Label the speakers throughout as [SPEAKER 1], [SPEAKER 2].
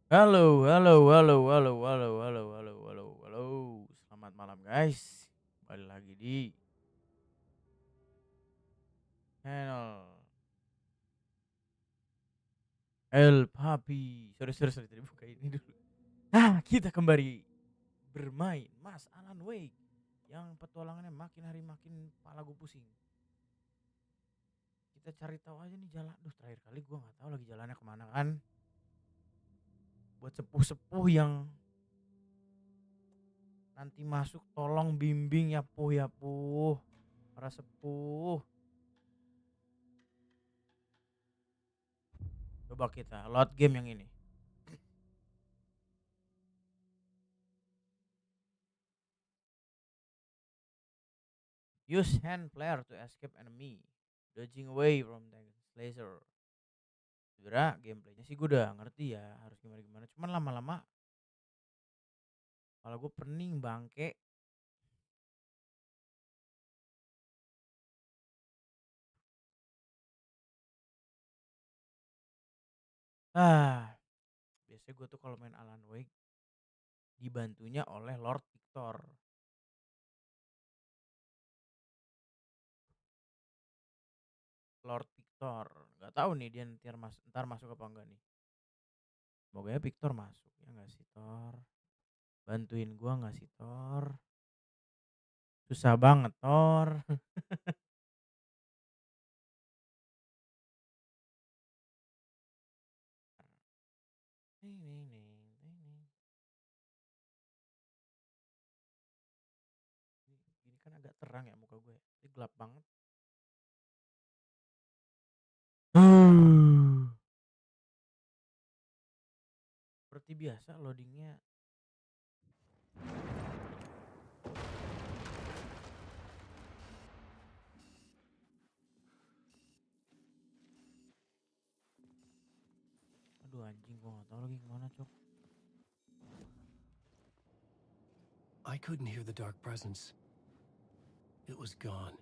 [SPEAKER 1] Halo halo halo halo halo halo halo halo halo. Selamat malam guys. Kembali lagi di channel El-Papi. Sorry tadi buka ini dulu. Kita kembali bermain Mas Alan Wake yang petualangannya makin hari makin kepala gue pusing. Kita cari tahu aja nih jalan. Terakhir kali gue nggak tahu lagi jalannya kemana kan. Buat sepuh-sepuh yang nanti masuk tolong bimbing ya puh. Para sepuh. Coba kita load game yang ini. Use hand player to escape enemy, dodging away from the laser. Sebenernya gameplaynya sih gue udah ngerti ya harus gimana-gimana. Cuman lama-lama kalau gue pening bangke. Biasanya gue tuh kalau main Alan Wake dibantunya oleh Lord Victor. Lord Victor, nggak tahu nih dia ntar masuk apa enggak nih. Semoga ya Victor masuk ya nggak sih Thor. Bantuin gua nggak sih Thor. Susah banget Thor. Ini kan agak terang ya muka gue. Ini gelap banget. Seperti biasa loadingnya. Aduh anjing gua gak tau lagi kemana cok.
[SPEAKER 2] I couldn't hear the dark presence. It was gone.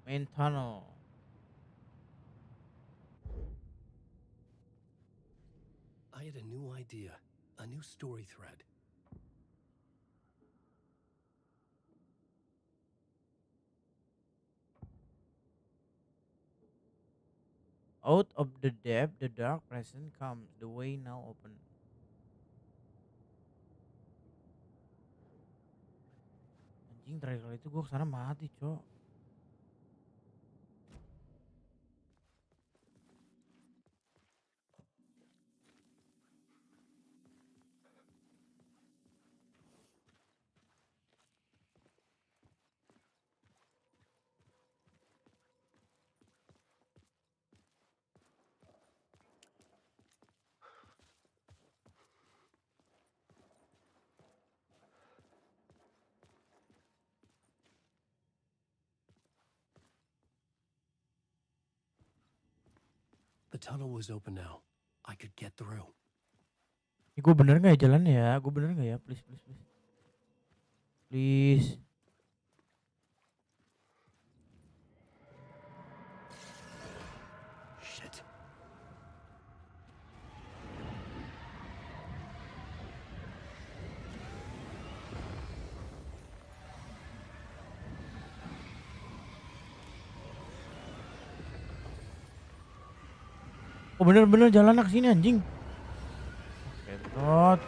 [SPEAKER 1] Main tunnel.
[SPEAKER 2] I had a new idea, a new story thread.
[SPEAKER 1] Out of the depth, the dark presence comes. The way now open. Anjing terakhir kali itu gua kesana mati cok.
[SPEAKER 2] The tunnel was open now. I could get through.
[SPEAKER 1] Ini gue bener gak ya jalannya ya? Gue bener gak ya? Please. Please.
[SPEAKER 2] Shit.
[SPEAKER 1] Oh bener-bener jalan ke sini anjing. Ketot.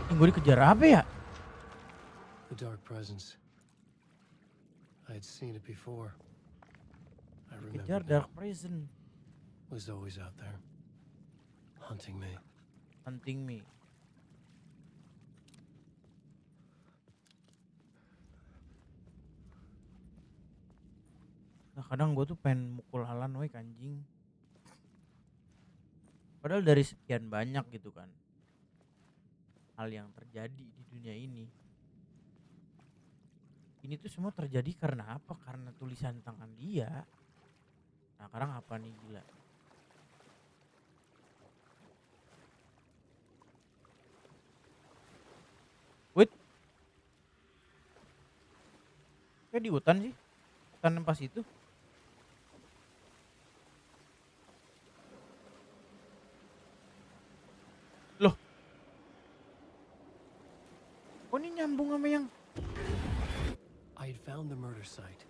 [SPEAKER 1] Ini gue dikejar apa ya?
[SPEAKER 2] The dark presence. I had seen it before. I
[SPEAKER 1] Dikejar
[SPEAKER 2] remembered
[SPEAKER 1] dark
[SPEAKER 2] now.
[SPEAKER 1] prison.
[SPEAKER 2] Was always out there, hunting me.
[SPEAKER 1] Hunting me. Nah kadang gue tuh pengen mukul Alan Wake anjing. Padahal dari sekian banyak gitu kan hal yang terjadi di dunia ini tuh semua terjadi karena apa? Karena tulisan tangan dia. Nah sekarang apa nih gila? Wait, kayak di hutan sih. Hutan yang pas itu. Oh ini nyambung sama yang
[SPEAKER 2] I had found the murder site.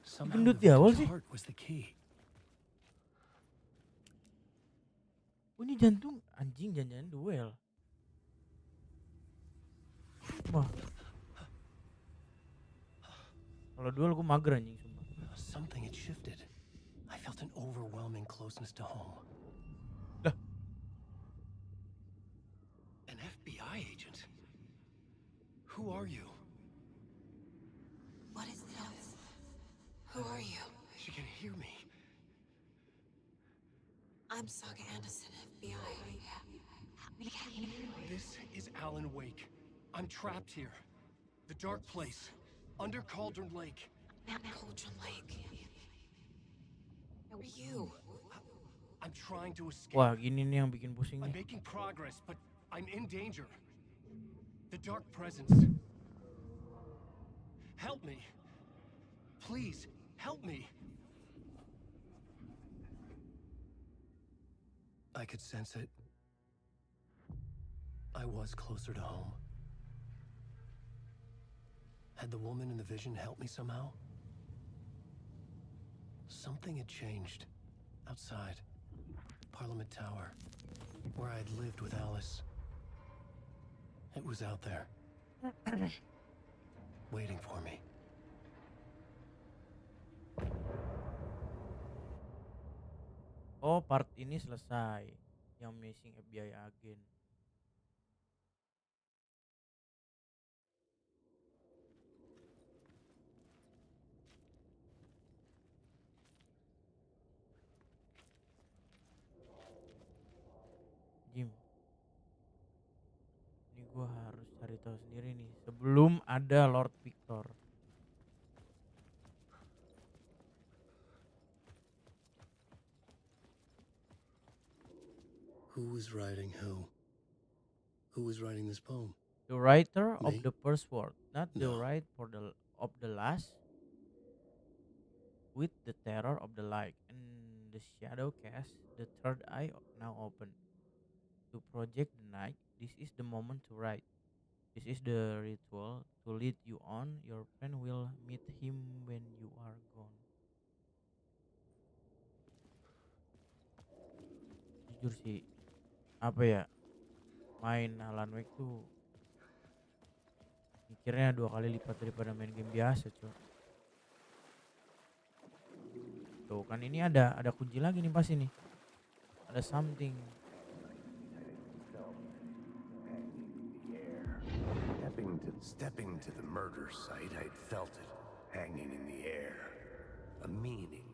[SPEAKER 2] Somehow
[SPEAKER 1] gendut
[SPEAKER 2] the
[SPEAKER 1] di awal
[SPEAKER 2] victim's
[SPEAKER 1] sih.
[SPEAKER 2] heart was the key.
[SPEAKER 1] Oh ini jantung anjing, jangan-jangan duel. Wah. Kalau duel gue mager anjing sumpah.
[SPEAKER 2] Something had shifted. I felt an overwhelming closeness to home.
[SPEAKER 1] Lah.
[SPEAKER 2] An FBI agent? Who are you?
[SPEAKER 3] What is this? Who are you?
[SPEAKER 2] She can hear me.
[SPEAKER 3] I'm Saga Anderson, FBI.
[SPEAKER 2] This is Alan Wake. I'm trapped here. The dark place. Under Cauldron Lake.
[SPEAKER 3] Cauldron Lake. Who are you?
[SPEAKER 2] I'm trying to escape.
[SPEAKER 1] Wah gini nih yang bikin pusing
[SPEAKER 2] I'm
[SPEAKER 1] nih.
[SPEAKER 2] making progress, but I'm in danger. The dark presence. Help me. Please, help me. I could sense it. I was closer to home. Had the woman in the vision helped me somehow? Something had changed. Outside. Parliament Tower. Where I had lived with Alice. It was out there. Waiting for me.
[SPEAKER 1] Oh part ini selesai. Yang missing FBI agent. Jim. Ini gue harus cari tahu sendiri nih sebelum ada Lord Victor.
[SPEAKER 2] Who was writing who? Who was writing this poem?
[SPEAKER 1] The writer
[SPEAKER 2] Me?
[SPEAKER 1] of the first word, not the
[SPEAKER 2] No.
[SPEAKER 1] right for the of the last. With the terror of the light and the shadow cast, the third eye now open. To project the night, this is the moment to write. This is the ritual to lead you on. Your friend will meet him when you are gone. Jujur sih, apa ya, main Alan Wake tuh mikirnya 2 kali lipat daripada main game biasa, Cok. Tuh kan ini ada kunci lagi nih pasti nih. Ada something.
[SPEAKER 4] Stepping to the murder site, I'd felt it hanging in the air. A meaning,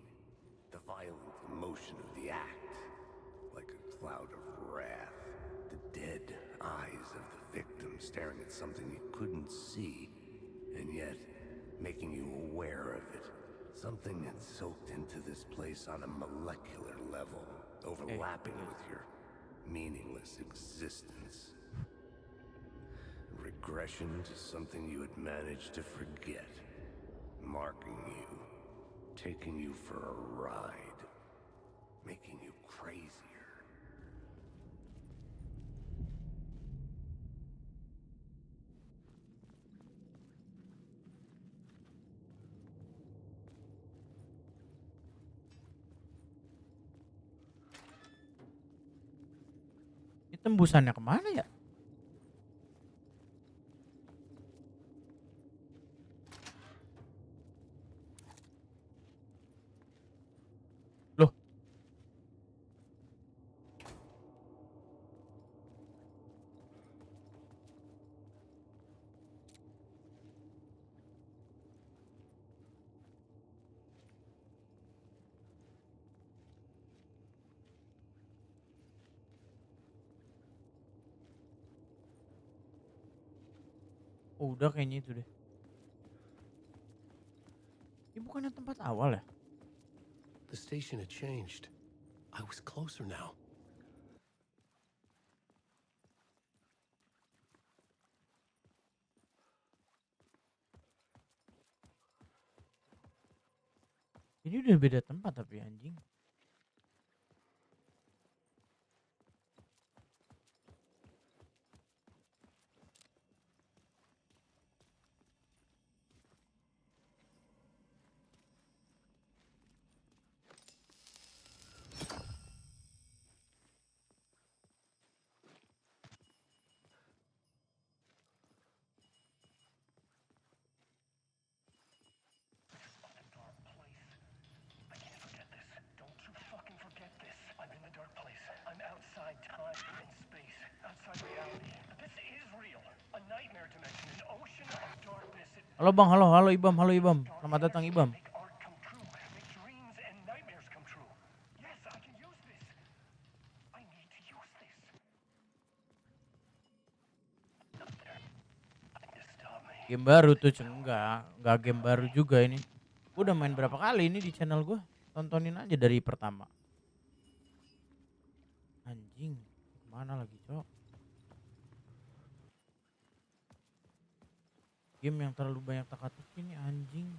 [SPEAKER 4] the violent emotion of the act, like a cloud of wrath. The dead eyes of the victim staring at something you couldn't see, and yet making you aware of it. Something had soaked into this place on a molecular level, overlapping with your meaningless existence. Regression to something you had managed to forget. Marking you. Taking you for a ride. Making you crazier.
[SPEAKER 1] Ini tembusannya kemana ya? Loh. Oh, udah kayaknya itu deh. Ini bukannya tempat awal ya?
[SPEAKER 2] The station had changed. I was closer now.
[SPEAKER 1] Ini udah beda tempat tapi anjing. Halo Bang, halo Ibam, Selamat datang Ibam. Game baru tuh, enggak game baru juga ini. Gue udah main berapa kali ini di channel gue. Tontonin aja dari pertama. Anjing, kemana lagi cok? Game yang terlalu banyak teka-teki ini anjing.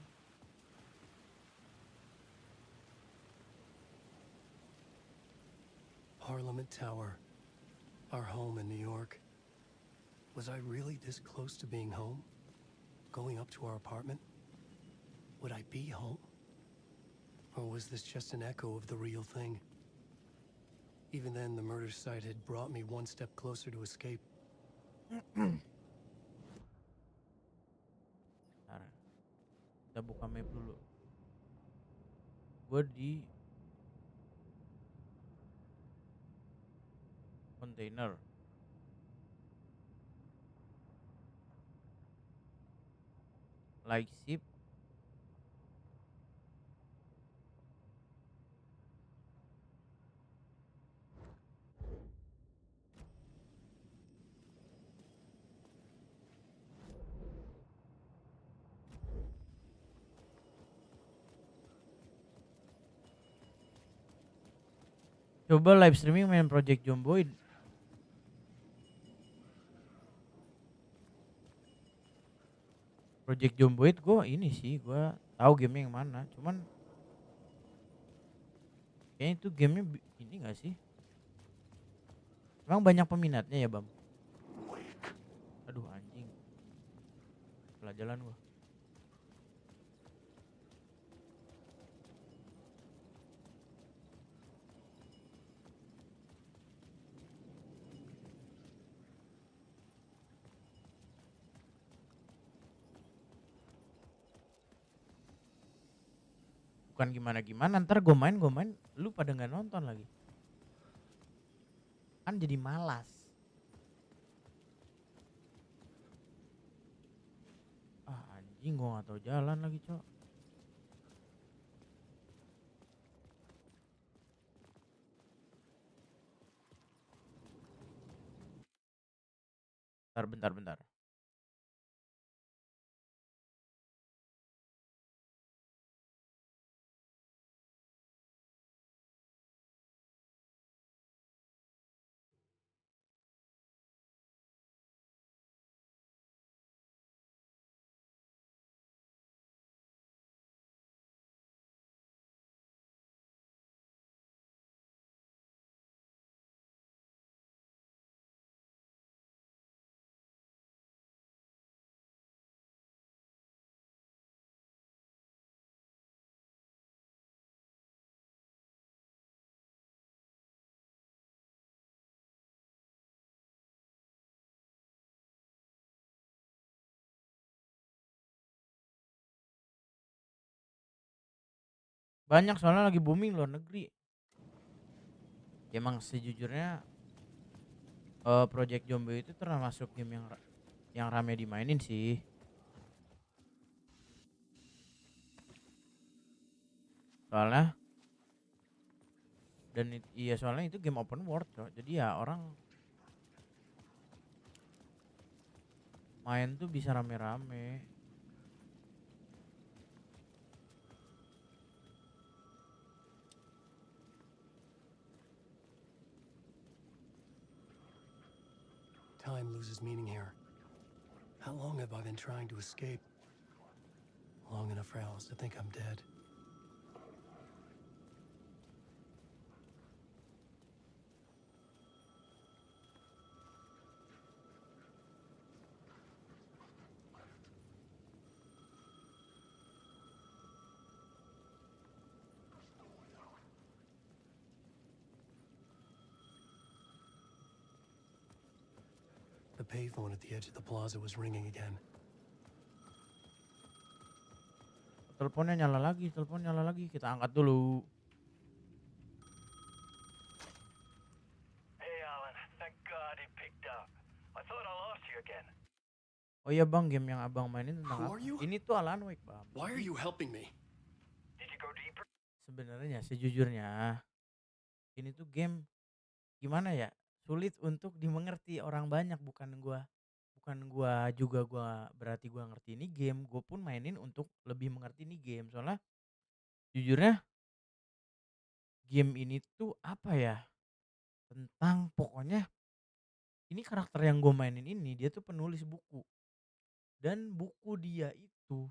[SPEAKER 2] Parliament Tower, our home in New York. Was I really this close to being home? Going up to our apartment? Would I be home? Or was this just an echo of the real thing? Even then, the murder site had brought me one step closer to escape.
[SPEAKER 1] Bentar. Kita buka map dulu. Gue di container. Like ship. Coba live streaming main Project Zomboid. Project Zomboid gue ini sih, gue tahu game yang mana. Cuman kayaknya itu gamenya ini gak sih? Emang banyak peminatnya ya Bam? Aduh anjing. Salah jalan gue. Bukan gimana-gimana, ntar gue main, lu pada nggak nonton lagi. Kan jadi malas. Ah anjing, gue nggak tahu jalan lagi cok. Bentar. Banyak soalnya lagi booming luar negeri. Ya emang sejujurnya Project Zomboid itu termasuk game yang rame dimainin sih. Soalnya iya soalnya itu game open world cok. Jadi ya orang main tuh bisa rame-rame.
[SPEAKER 2] Time loses meaning here. How long have I been trying to escape? Long enough for Alice to think I'm dead. The payphone at the edge of the plaza was ringing again.
[SPEAKER 1] Teleponnya nyala lagi. Kita angkat dulu.
[SPEAKER 5] Hey, Alan. Thank God he picked up. I thought I lost you again.
[SPEAKER 1] Oh iya bang, game yang abang mainin tentang
[SPEAKER 2] Who
[SPEAKER 1] apa?
[SPEAKER 2] are you?
[SPEAKER 1] Ini tuh Alan Wake bang.
[SPEAKER 2] Why are
[SPEAKER 1] Jadi
[SPEAKER 2] you helping me?
[SPEAKER 1] sebenarnya sejujurnya ini tuh game gimana ya, sulit untuk dimengerti orang banyak. Bukan gua juga berarti gua ngerti ini game, gue pun mainin untuk lebih mengerti ini game. Soalnya jujurnya game ini tuh apa ya, tentang pokoknya ini karakter yang gue mainin ini dia tuh penulis buku, dan buku dia itu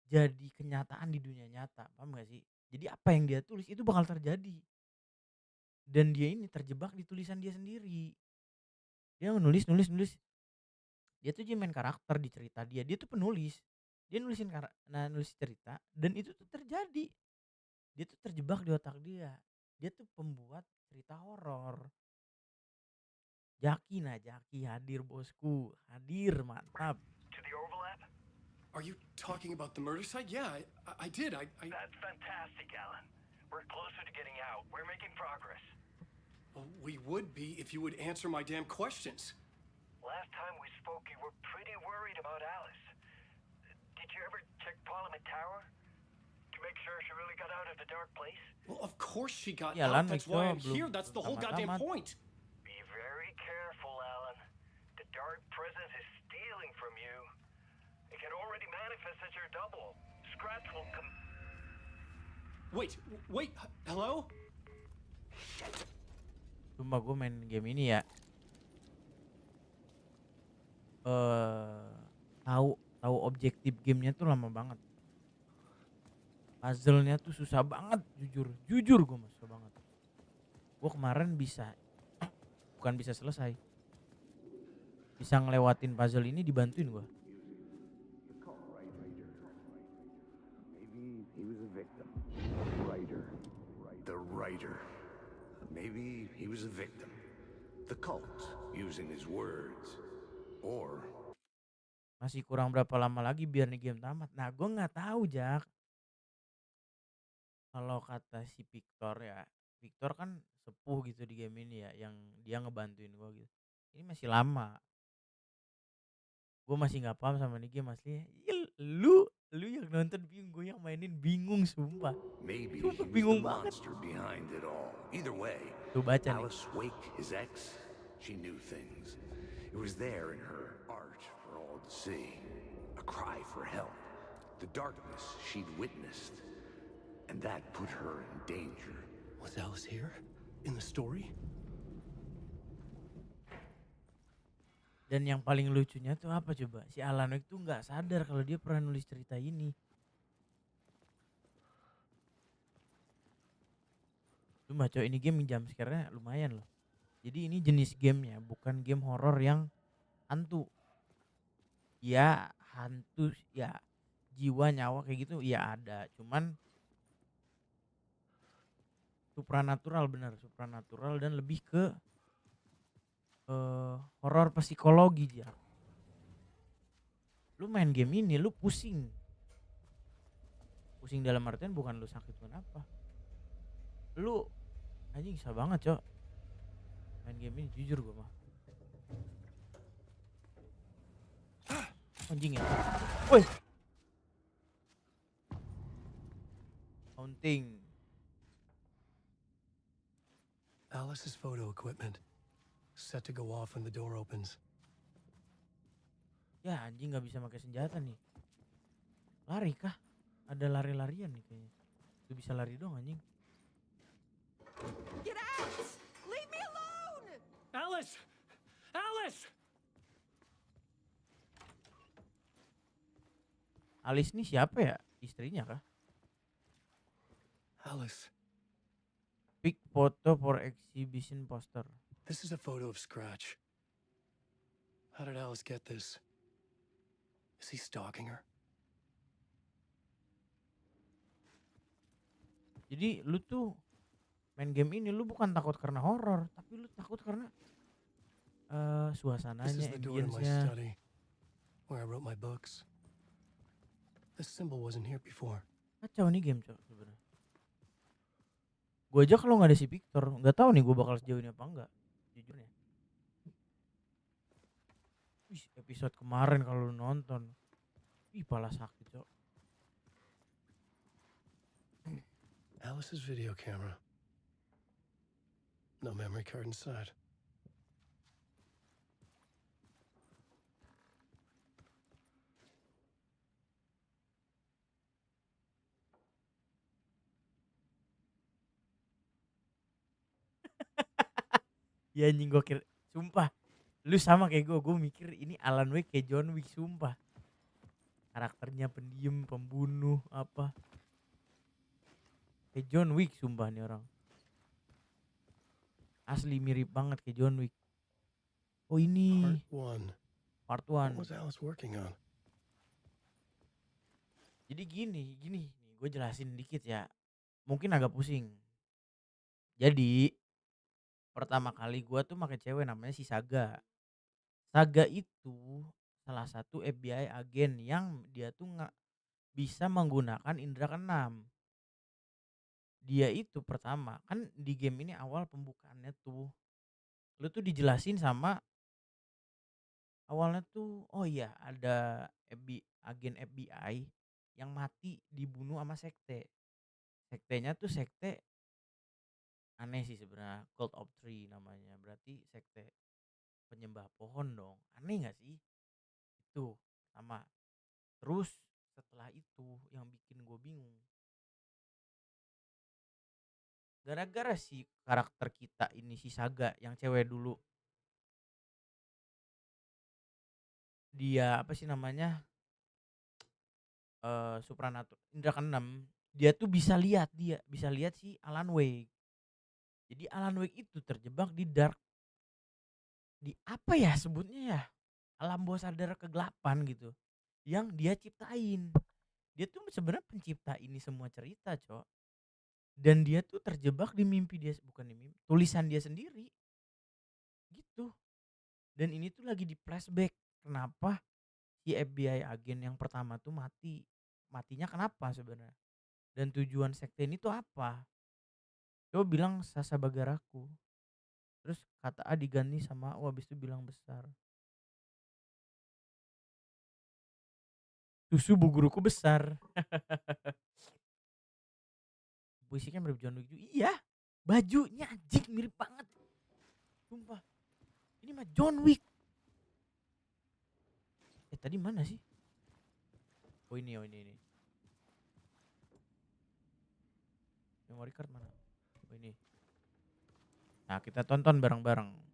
[SPEAKER 1] jadi kenyataan di dunia nyata, paham gak sih? Jadi apa yang dia tulis itu bakal terjadi, dan dia ini terjebak di tulisan dia sendiri. Dia nulis nulis nulis, dia tuh jadi main karakter di cerita dia tuh penulis. Dia nulis cerita dan itu tuh terjadi. Dia tuh terjebak di otak dia. Dia tuh pembuat cerita horor. Jaki hadir bosku, hadir mantap.
[SPEAKER 5] To the overlap?
[SPEAKER 2] Are you talking about the murder site? Yeah, I did. I...
[SPEAKER 5] That's fantastic, Alan. We're closer to getting out. We're making progress.
[SPEAKER 2] Well, we would be if you would answer my damn questions.
[SPEAKER 5] Last time we spoke, you were pretty worried about Alice. Did you ever check Parliament Tower? To make sure she really got out of the dark place?
[SPEAKER 2] Well, of course she got
[SPEAKER 1] Ya
[SPEAKER 2] out.
[SPEAKER 1] Lan,
[SPEAKER 2] That's
[SPEAKER 1] Mixo
[SPEAKER 2] why I'm
[SPEAKER 1] belum
[SPEAKER 2] here. That's the whole goddamn
[SPEAKER 1] tamat-tamat.
[SPEAKER 2] point.
[SPEAKER 5] Be very careful, Alan. The dark presence is stealing from you. It can already manifest as your double. Scratch will come.
[SPEAKER 2] Wait, hello?
[SPEAKER 1] Sumpah gue main game ini ya, tahu objektif gamenya tuh lama banget. Puzzle-nya tuh susah banget, jujur gue susah banget. Gue kemarin bukan bisa selesai, bisa ngelewatin puzzle ini dibantuin gue.
[SPEAKER 4] Maybe he was a victim. The writer. Maybe he was a victim. The cult, using his words. Or
[SPEAKER 1] Masih kurang berapa lama lagi biar nih game tamat? Nah gue nggak tahu Jak. Kalau kata si Victor ya, Victor kan sepuh gitu di game ini ya, yang dia ngebantuin gue gitu. Ini masih lama. Gue masih nggak paham sama ini game aslinya. Lu yang nonton bingung, gue yang mainin bingung sumpah.
[SPEAKER 4] maybe
[SPEAKER 1] Sumpah
[SPEAKER 4] he was the
[SPEAKER 1] bingung banget.
[SPEAKER 4] monster behind it all. Either way,
[SPEAKER 1] Tuh baca nih.
[SPEAKER 4] Alice Wake, his ex, she knew things. It was there in her art for all to see. A cry for help. The darkness she'd witnessed. And that put her in danger.
[SPEAKER 2] Was Alice here? In the story?
[SPEAKER 1] Dan yang paling lucunya tuh apa coba? Si Alan Wake tuh nggak sadar kalau dia pernah nulis cerita ini. Cuma coy, ini game jump scare-nya lumayan loh. Jadi ini jenis gamenya bukan game horor yang hantu. Ya hantu ya, jiwa nyawa kayak gitu ya ada. Cuman supranatural, bener supranatural, dan lebih ke horor psikologi ya. Lu main game ini lu pusing dalam artian bukan lu sakit kenapa, lu anjing bisa banget cok main game ini, jujur gue mah anjing ya. Woi, haunting.
[SPEAKER 2] Alice's photo equipment. Set to go off when the door opens.
[SPEAKER 1] Ya anjing nggak bisa pakai senjata nih. Lari kah? Ada lari-larian nih kayaknya. Lu bisa lari dong anjing.
[SPEAKER 3] Get out! Leave me alone!
[SPEAKER 2] Alice! Alice!
[SPEAKER 1] Alice nih siapa ya? Istrinya kah?
[SPEAKER 2] Alice.
[SPEAKER 1] Pick photo for exhibition poster.
[SPEAKER 2] This is a photo of Scratch. How did Alice get this? Is he stalking her?
[SPEAKER 1] Jadi lu tuh main game ini lu bukan takut karena horor, tapi lu takut karena
[SPEAKER 2] This is
[SPEAKER 1] suasananya,
[SPEAKER 2] the door to my
[SPEAKER 1] ambience-nya.
[SPEAKER 2] study, where I wrote my books. This symbol wasn't here before.
[SPEAKER 1] Kacau nih game cok sebenarnya. Gue aja kalau nggak ada si Victor nggak tahu nih gue bakal sejauh ini apa enggak, jujurnya. Wih, episode kemarin kalau lu nonton. Ih, pala sakit, Cok.
[SPEAKER 2] Alice's video camera. No memory card inside.
[SPEAKER 1] Ya anjing, gue kira, sumpah, lu sama kayak gue mikir ini Alan Wake kayak John Wick, sumpah. Karakternya pendiam, pembunuh, apa. Kayak John Wick, sumpah nih orang. Asli mirip banget kayak John Wick. Oh ini,
[SPEAKER 2] Part
[SPEAKER 1] part
[SPEAKER 2] 1. What
[SPEAKER 1] 1.
[SPEAKER 2] was Alice working on?
[SPEAKER 1] Jadi gini, nih gue jelasin dikit ya. Mungkin agak pusing. Jadi, pertama kali gue tuh pakai cewek namanya si Saga. Saga itu salah satu FBI agen yang dia tuh nggak bisa menggunakan indera keenam. Dia itu pertama, kan di game ini awal pembukaannya tuh, lu tuh dijelasin sama awalnya tuh, oh iya ada agen FBI yang mati dibunuh sama sekte. Sektenya tuh sekte aneh sih sebenarnya, Cult of Tree namanya. Berarti sekte penyembah pohon dong. Aneh nggak sih? Itu sama. Terus setelah itu yang bikin gue bingung, gara-gara si karakter kita ini si Saga yang cewek dulu, dia apa sih namanya, supranatural, indra keenam, dia tuh bisa lihat si Alan Wake. Jadi Alan Wake itu terjebak di dark, di apa ya sebutnya ya, alam bawah sadar kegelapan gitu, yang dia ciptain. Dia tuh sebenarnya pencipta ini semua cerita, Cok. Dan dia tuh terjebak di mimpi dia, bukan di mimpi, tulisan dia sendiri gitu. Dan ini tuh lagi di flashback kenapa si FBI agen yang pertama tuh matinya kenapa sebenarnya, dan tujuan sekte ini tuh apa. Coba bilang Sasa Bagaraku, terus kata A diganti sama O, habis itu bilang besar. Susu bu guruku besar. Puisi kan mirip John Wick juga. Iya, bajunya anjing mirip banget, sumpah. Ini mah John Wick. Tadi mana sih? Oh ini. Memory card mana? Oh ini. Nah, kita tonton bareng-bareng.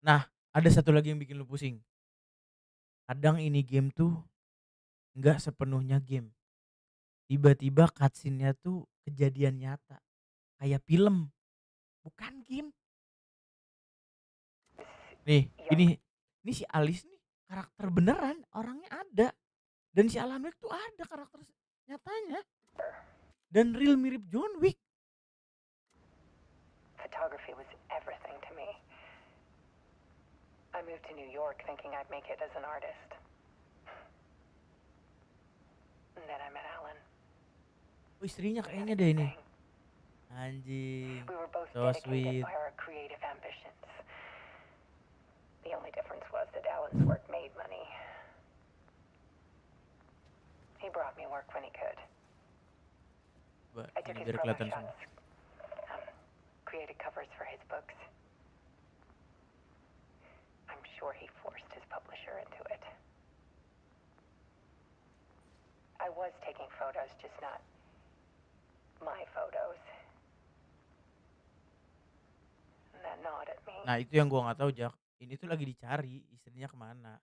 [SPEAKER 1] Nah, ada satu lagi yang bikin lu pusing. Kadang ini game tuh nggak sepenuhnya game. Tiba-tiba cutscene-nya tuh kejadian nyata. Kayak film, bukan game. Nih, ini si Alice nih karakter beneran, orangnya ada. Dan si Alan Wake tuh ada karakter nyatanya. Dan real mirip John Wick.
[SPEAKER 6] Photography was everything to me. I moved to New York thinking I'd make it as an artist. And then I met Alan.
[SPEAKER 1] Oh, istrinya kayaknya deh ini. Anjing.
[SPEAKER 6] We were both
[SPEAKER 1] So
[SPEAKER 6] dedicated
[SPEAKER 1] sweet.
[SPEAKER 6] by our creative ambitions. The only difference was that Alan's work made money. He brought me work when he could. I took his promo shots. Created covers for his books. I'm sure he forced his publisher into it. I was taking photos, just not my photos. And that nod at me.
[SPEAKER 1] Nah itu yang gua nggak tahu, Jak. Ini tuh lagi dicari istrinya kemana.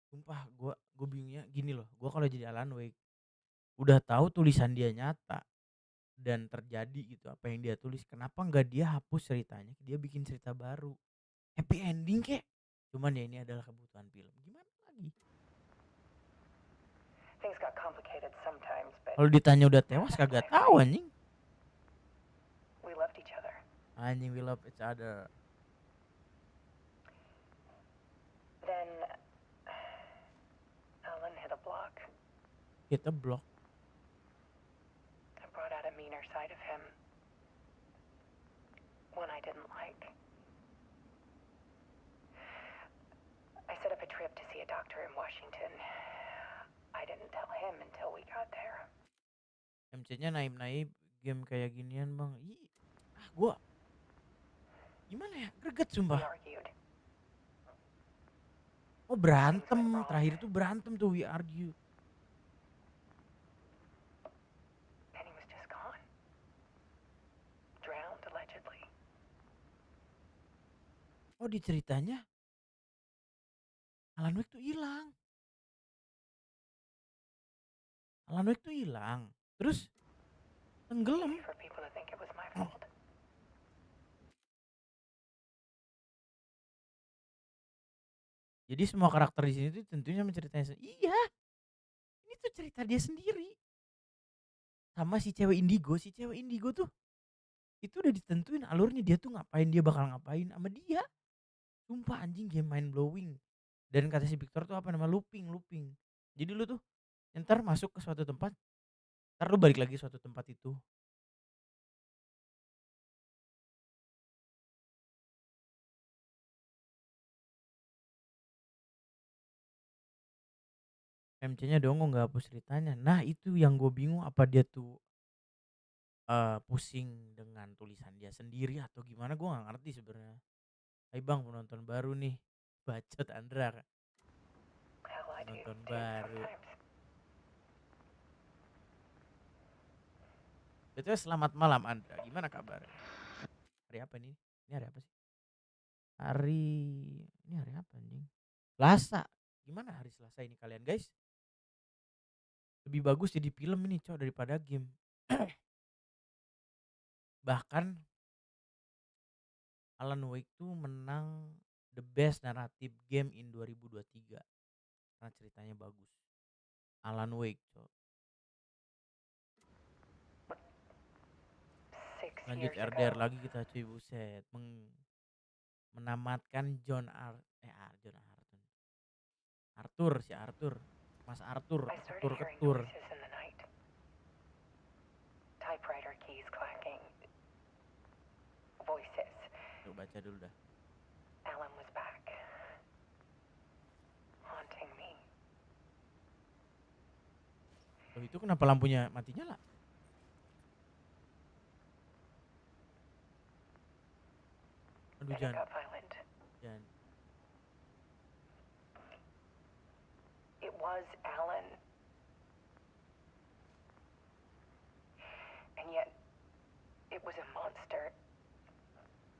[SPEAKER 1] Sumpah gue bingungnya gini loh. Gue kalau jadi Alan Wake udah tahu tulisan dia nyata dan terjadi gitu apa yang dia tulis, kenapa nggak dia hapus ceritanya, dia bikin cerita baru, happy ending kek. Cuman ya ini adalah kebutuhan film, gimana lagi.
[SPEAKER 6] Things got complicated sometimes, but
[SPEAKER 1] Kalau ditanya udah tewas kagak tahu anjing.
[SPEAKER 6] we loved each other.
[SPEAKER 1] Anjing, we love each other.
[SPEAKER 6] Then
[SPEAKER 1] hit a block.
[SPEAKER 6] I brought out a meaner side of him. One I didn't like. I set up a trip to see a doctor in Washington. I didn't tell him until we got there.
[SPEAKER 1] MC-nya naib-naib game kayak ginian bang. Gua gimana ya, greget
[SPEAKER 6] We
[SPEAKER 1] sumpah.
[SPEAKER 6] argued.
[SPEAKER 1] Oh berantem, terakhir tuh berantem tuh, we argue.
[SPEAKER 6] Penny was just gone. Drowned, allegedly.
[SPEAKER 1] Oh di ceritanya Alan Wake tuh hilang. Alan Wake tuh hilang. Terus tenggelam.
[SPEAKER 6] For people to think it was my fault.
[SPEAKER 1] Jadi semua karakter di sini tuh tentunya menceritanya iya. Ini tuh cerita dia sendiri. Sama si cewek indigo tuh itu udah ditentuin alurnya, dia tuh ngapain, dia bakal ngapain sama dia. Sumpah anjing, game mind blowing. Dan kata si Victor tuh apa nama, looping. Jadi lu tuh ntar masuk ke suatu tempat, ntar lu balik lagi suatu tempat itu. MC-nya dongo nggak hapus ceritanya. Nah itu yang gue bingung, apa dia tuh pusing dengan tulisan dia sendiri atau gimana, gue nggak ngerti sebenarnya. Hai bang, penonton baru nih, bacot Andra. Penonton baru. Betul, selamat malam Andra, gimana kabar? Hari apa nih? Ini hari apa sih? Ini hari apa anjing? Selasa. Gimana hari Selasa ini kalian guys? Lebih bagus jadi film ini cowok daripada game. Bahkan Alan Wake tuh menang the best narrative game in 2023 karena ceritanya bagus. Alan Wake cowok. Lanjut RDR lagi kita cuy, buset. Menamatkan Arthur, Mas Arthur, ketur.
[SPEAKER 6] Typewriter keys clacking. Voices.
[SPEAKER 1] Coba baca dulu dah.
[SPEAKER 6] Alan was back. Haunting me.
[SPEAKER 1] Loh itu kenapa lampunya mati nyala? Aduh jangan.
[SPEAKER 6] It was Alan. And yet it was a monster.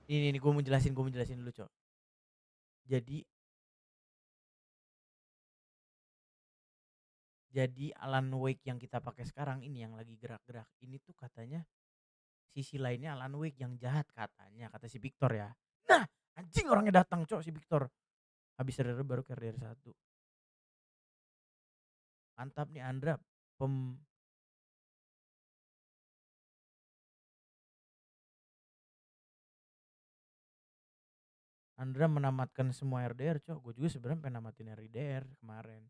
[SPEAKER 1] Ini gue mau jelasin dulu cok. Jadi Alan Wake yang kita pakai sekarang ini yang lagi gerak-gerak ini tuh katanya sisi lainnya Alan Wake yang jahat katanya, kata si Victor ya. Nah anjing, orangnya datang cok, si Victor. Habis RDR baru ke RDR 1. Mantap nih Andra, Andra menamatkan semua RDR cok. Gue juga sebenarnya pengen namatin RDR kemarin.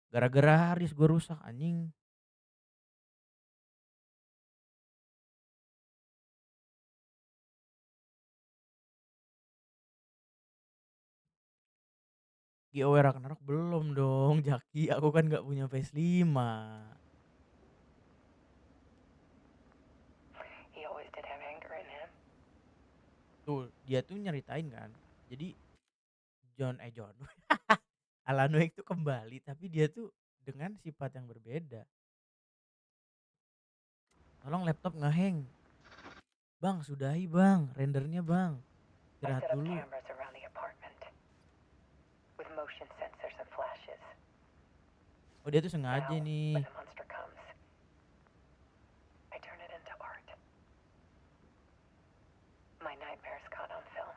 [SPEAKER 1] Gara-gara Haris gue rusak anjing. GOW Ragnarok belum dong Jaki, aku kan gak punya PS5.
[SPEAKER 6] He always did have anger in him.
[SPEAKER 1] Tuh dia tuh nyeritain kan, jadi John Alan Wake tuh kembali tapi dia tuh dengan sifat yang berbeda. Tolong laptop ngehang bang, sudahi bang rendernya bang, istirahat dulu. Oh dia tuh sengaja nih.
[SPEAKER 6] My nightmares caught on film.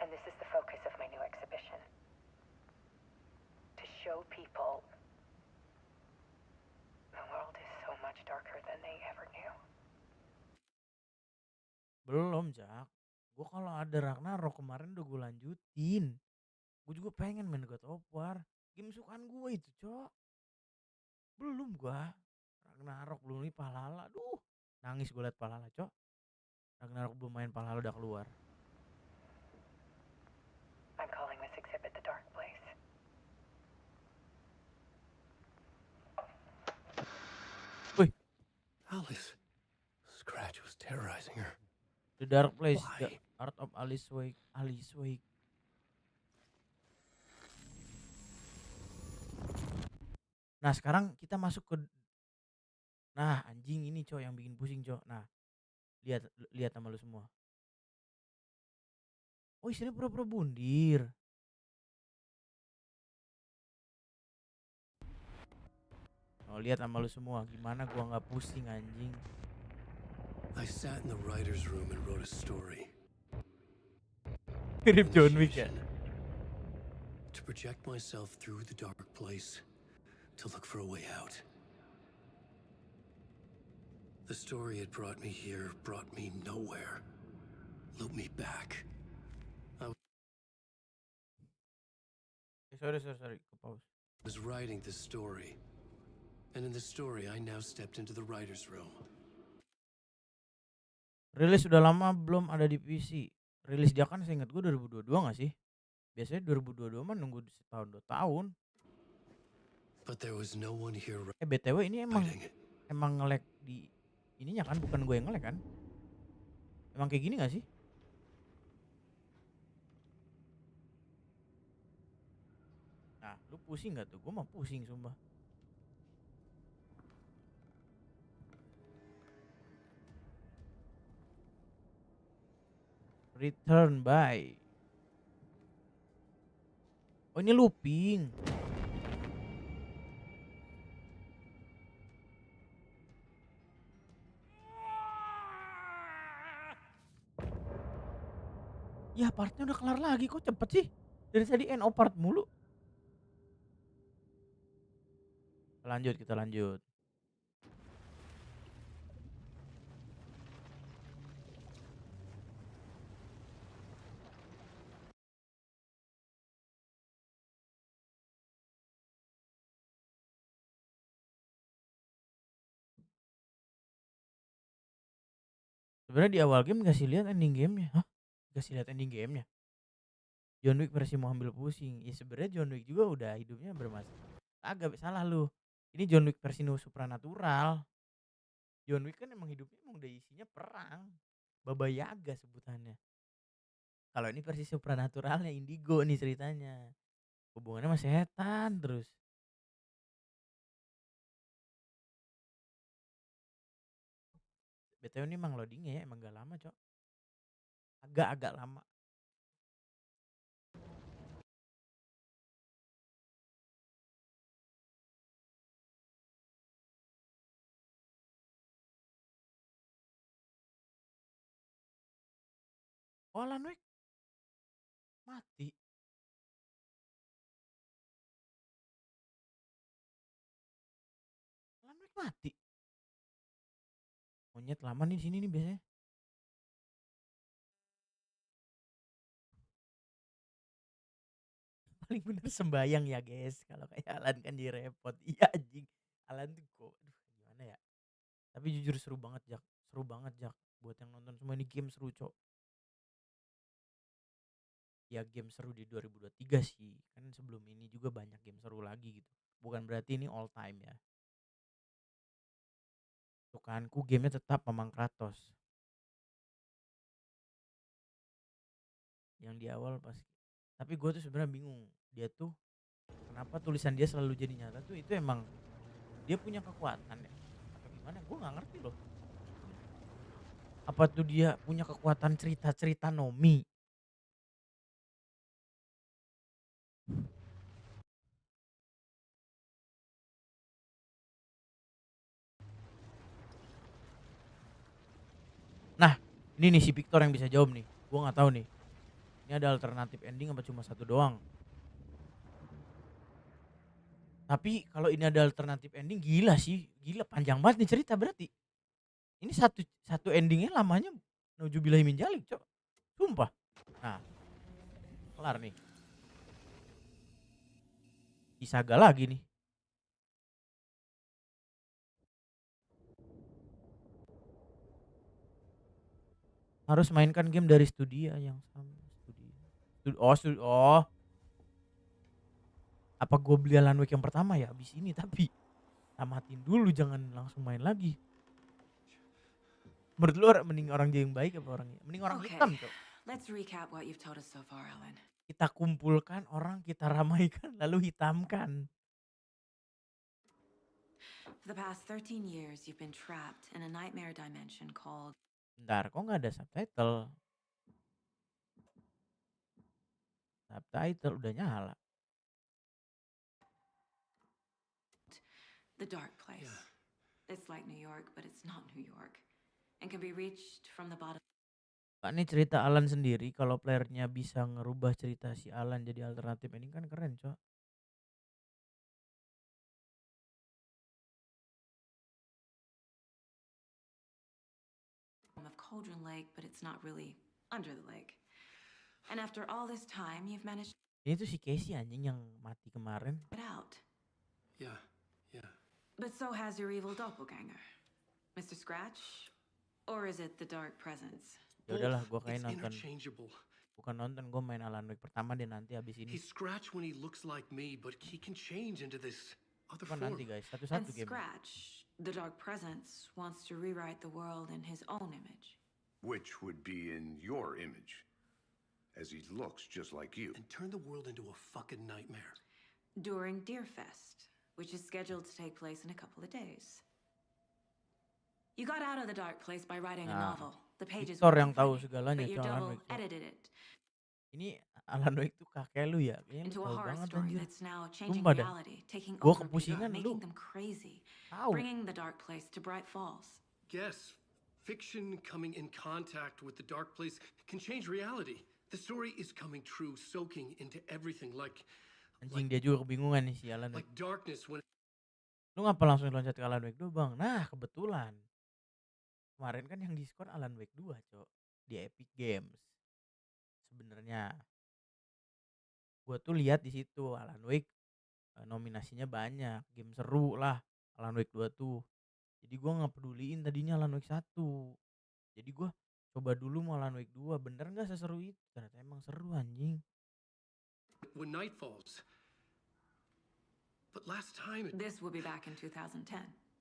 [SPEAKER 6] And this is the focus of my new exhibition. To show people the world is so much darker than they ever knew.
[SPEAKER 1] Belum Jak, gue kalau ada Ragnarok kemarin udah gue lanjutin. Gue juga pengen main God of War. Game sukaan gue itu, Cok. Belum gua. Ragnarok belum nih Valhalla. Duh, nangis gue liat Valhalla, Cok. Ragnarok belum main Valhalla udah keluar.
[SPEAKER 6] I'm calling this exhibit the dark place.
[SPEAKER 1] Wih,
[SPEAKER 2] Alice. Scratch was terrorizing her.
[SPEAKER 1] The Dark Place,
[SPEAKER 2] Why?
[SPEAKER 1] The Art of Alice Wake. Alice Wake. Nah sekarang kita masuk ke. Nah anjing ini, Cok, yang bikin pusing, Cok. Nah lihat sama lu semua. Oh isinya pura-pura bundir. Oh lihat sama lu semua, gimana gua nggak pusing anjing.
[SPEAKER 2] I sat in the writer's room and wrote a story.
[SPEAKER 1] Mirip John Wick ya.
[SPEAKER 2] To project myself through the dark place, to look for a way out. The story had brought me here, brought me nowhere. Loop me back.
[SPEAKER 1] Sorry, ke pause.
[SPEAKER 2] I was writing this story. And in the story, I now stepped into the writer's room.
[SPEAKER 1] Rilis udah lama belum ada di PC. Rilis dia kan seingat gue 2022 gak sih? Biasanya 2022 mah nunggu setahun 2 tahun.
[SPEAKER 2] But there was no one here
[SPEAKER 1] BTW ini
[SPEAKER 2] writing it.
[SPEAKER 1] emang nge-lag di ininya kan, bukan gue yang nge-lag kan? Emang kayak gini gak sih? Nah, lu pusing gak tuh? Gue mah pusing sumpah. Return by. Oh ini looping. Ya partnya udah kelar lagi, kok cepet sih? Dari tadi end of part mulu. Kita lanjut. Sebenarnya di awal game kasih lihat ending gamenya. Hah? Kasih lihat ending gamenya. John Wick versi mau ambil pusing. Ya sebenarnya John Wick juga udah hidupnya bermasalah. Agak salah lu. Ini John Wick versi supranatural. John Wick kan emang hidupnya emang udah isinya perang. Baba Yaga sebutannya. Kalau ini versi supranaturalnya Indigo nih ceritanya. Hubungannya sama setan terus. BTW ini emang loadingnya ya emang gak lama, Cok. Agak lama. Oh Alan Wake mati. Alan Wake mati. Monyet lama nih di sini nih biasanya. Paling bener sembayang ya guys. Kalau kayak Alan kan jadi repot. Iya anjing. Alan tuh kok aduh gimana ya. Tapi jujur seru banget Jak. Seru banget Jak. Buat yang nonton semua ini game seru, Cok. Ya game seru di 2023 sih. Kan sebelum ini juga banyak game seru lagi gitu. Bukan berarti ini all time ya. Sukaanku gamenya tetap Mamang Kratos. Yang di awal pas. Tapi gue tuh sebenarnya bingung. Dia tuh kenapa tulisan dia selalu jadi nyata tuh, itu emang dia punya kekuatan ya atau gimana, gue nggak ngerti loh. Apa tuh dia punya kekuatan cerita-cerita Nomi? Nah ini nih si Victor yang bisa jawab nih, gue nggak tahu nih ini ada alternatif ending apa cuma satu doang. Tapi kalau ini ada alternatif ending gila sih, gila panjang banget nih cerita berarti. Ini satu endingnya lamanya nauzubillahi min dzalik, Cok. Sumpah. Nah, kelar nih. Saga lagi nih. Harus mainkan game dari studio yang sama. Oh. Apa gue beli Alan Wake yang pertama ya abis ini, tapi tamatin dulu jangan langsung main lagi. Menurut lu mending orang yang baik apa orang mending orang hitam, Cok?
[SPEAKER 3] Let's recap what you've told us so far, Alan.
[SPEAKER 1] Kita kumpulkan orang, kita ramaikan lalu hitamkan.
[SPEAKER 3] For the past 13 years, you've been trapped in a nightmare dimension called...
[SPEAKER 1] Bentar, kok nggak ada subtitle? Subtitle udah nyala.
[SPEAKER 3] The Dark Place. Yeah. It's like New York, but it's not New York. And can be reached from the bottom.
[SPEAKER 1] Pak, ini cerita Alan sendiri. Kalau playernya bisa ngerubah cerita si Alan jadi alternatif, ini kan keren, Cok.
[SPEAKER 3] Of Cauldron Lake, but it's not really under the lake. And after all this time, you've managed...
[SPEAKER 1] Ini tuh si Casey anjing yang mati kemarin.
[SPEAKER 3] ...get out.
[SPEAKER 2] Yeah.
[SPEAKER 3] But so has your evil doppelganger. Mr. Scratch? Or is it the Dark Presence?
[SPEAKER 1] Ya udahlah, gue kayak nonton. Bukan nonton, gue main Alan Wake pertama deh nanti abis ini.
[SPEAKER 2] He's Scratch when he looks like me, but he can change into this other form.
[SPEAKER 1] Nanti guys, satu-satu game.
[SPEAKER 3] Scratch, the Dark Presence, wants to rewrite the world in his own image.
[SPEAKER 4] Which would be in your image, as he looks just like you.
[SPEAKER 2] And turn the world into a fucking nightmare.
[SPEAKER 3] During Deerfest, which is scheduled to take place in a couple of days. You got out of the Dark Place by writing a novel. The pages
[SPEAKER 1] were yang tahu segalanya,
[SPEAKER 3] but your double
[SPEAKER 1] Wake.
[SPEAKER 3] edited it.
[SPEAKER 1] Ini Alan Wake tuh kakek lu ya?
[SPEAKER 3] Into a horror story that's now changing
[SPEAKER 1] Sumpah
[SPEAKER 3] reality, taking
[SPEAKER 1] gua
[SPEAKER 3] over
[SPEAKER 1] kepusingan
[SPEAKER 3] people,
[SPEAKER 1] lu.
[SPEAKER 3] making them crazy,
[SPEAKER 1] Tahu.
[SPEAKER 3] bringing the Dark Place to Bright Falls.
[SPEAKER 2] Yes, fiction coming in contact with the Dark Place can change reality. The story is coming true, soaking into everything like...
[SPEAKER 1] Anjing, dia juga kebingungan nih si Alan Wake.
[SPEAKER 2] Like darkness when...
[SPEAKER 1] Lu ngapa langsung loncat ke Alan Wake 2, Bang? Nah, kebetulan. Kemarin kan yang diskon Alan Wake 2, Cok. Di Epic Games. Sebenarnya gue tuh lihat di situ Alan Wake nominasinya banyak, game seru lah Alan Wake 2 tuh. Jadi gue nggak peduliin tadinya Alan Wake 1. Jadi gue coba dulu mau Alan Wake 2, bener nggak seseru itu? Ternyata emang seru anjing.
[SPEAKER 2] When night falls. But last time
[SPEAKER 3] This will be back in 2010.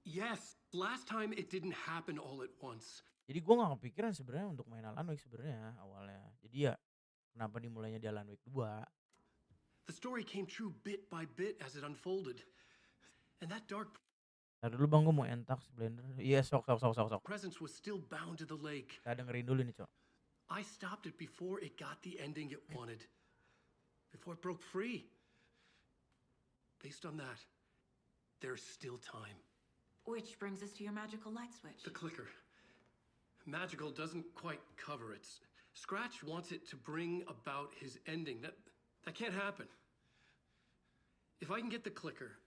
[SPEAKER 2] Yes, last time it didn't happen all at once.
[SPEAKER 1] Jadi gue gak kepikiran sebenarnya untuk main Alan Wake sebenarnya awalnya. Jadi ya kenapa dimulainya di Alan Wake 2.
[SPEAKER 2] The story came true bit by bit as it unfolded. And that dark
[SPEAKER 1] Tadi dulu Bang, gue mau entak Blender. Iya, sok.
[SPEAKER 2] presence was still bound to the lake.
[SPEAKER 1] Kita dengerin dulu nih, Cok.
[SPEAKER 2] I stopped it before it got the ending it wanted. Before it broke free. Based on that, there's still time.
[SPEAKER 3] Which brings us to your magical light switch.
[SPEAKER 2] The clicker. Magical doesn't quite cover it. Scratch wants it to bring about his ending. That can't happen. If I can get the clicker,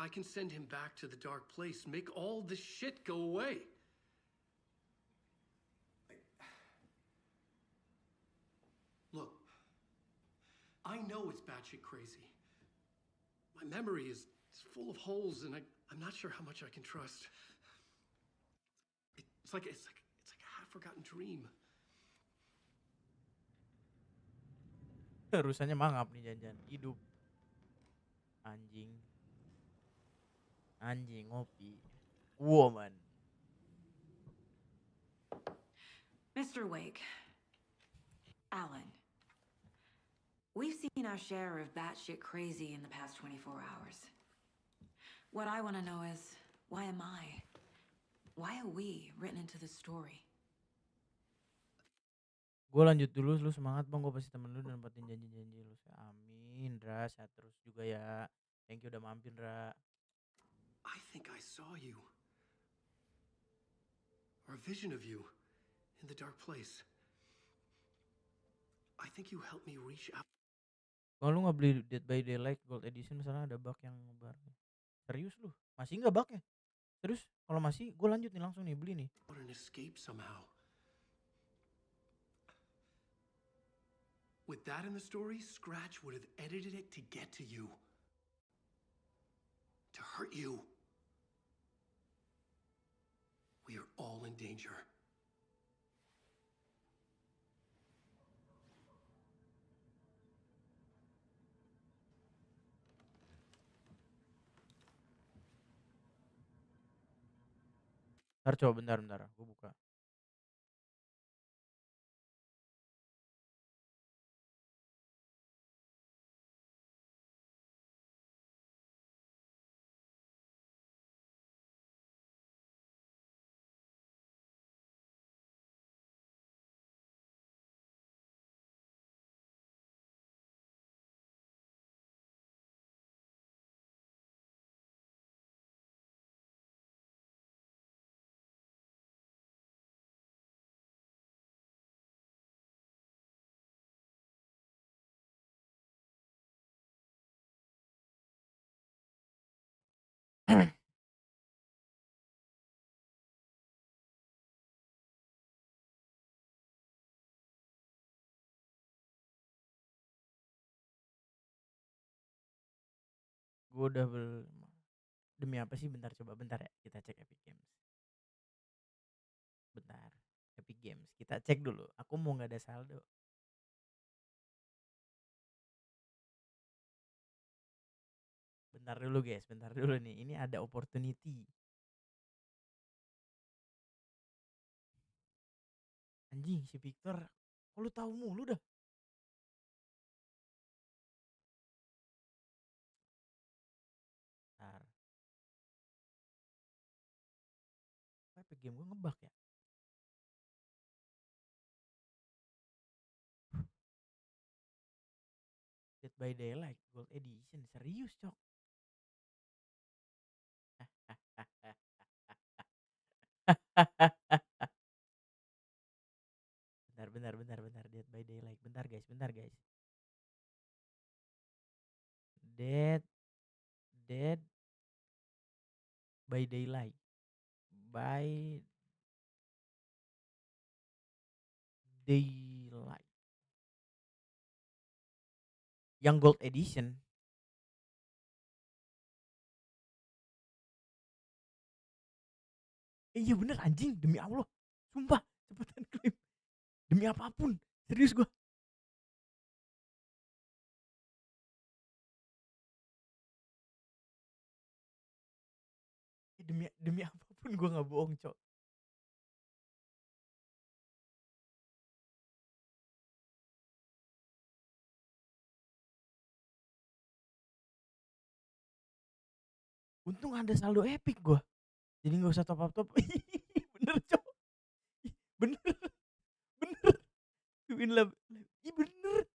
[SPEAKER 2] I can send him back to the Dark Place, make all this shit go away. Look, I know it's batshit crazy. My memory is full of holes, and I'm not sure how much I can trust. It's like a half-forgotten dream.
[SPEAKER 1] Rusanya mangap nih janjian hidup. Anjing ngopi. Woman.
[SPEAKER 3] Mr. Wake, Alan, we've seen our share of batshit crazy in the past 24 hours. What I want to know is, why am I? Why are we written into the story?
[SPEAKER 1] Gue lanjut dulu, lu semangat Bang, gue pasti temen lu dan dapetin janji-janji lu. Amin, Dra, sehat terus juga ya. Thank you udah mampir, Dra.
[SPEAKER 2] I think I saw you. Or a vision of you in the Dark Place. I think you helped me reach out.
[SPEAKER 1] Kalau lu gak beli Dead by Daylight Gold Edition, misalnya ada bug yang ngebar. Serius lu? Masih gak bugnya? Terus kalau masih, gue lanjut nih langsung nih, beli nih.
[SPEAKER 2] An escape somehow. With that in the story, Scratch would have edited it to get to you. to hurt you. We are all in danger.
[SPEAKER 1] Bentar coba, bentar, gue buka. Gue udah demi apa sih? Bentar coba, bentar ya, kita cek Epic Games. Bentar, Epic Games kita cek dulu. Aku mau nggak ada saldo. Bentar dulu guys, bentar dulu nih. Ini ada opportunity. Anjing si Victor, kok lu tahu mulu dah. Bentar. Kok Epic Game gue ngebug ya? Dead by Daylight Gold Edition, serius cok. Bentar. Dead by Daylight. Bentar guys. Dead by Daylight. By Daylight. Yang Gold Edition. Iya bener anjing, demi Allah. Sumpah, cepetan klaim. Demi apapun, serius gue. Demi apapun gue nggak bohong cok. Untung ada saldo epic gue, jadi nggak usah top up. Bener cok, bener. Win lab, bener.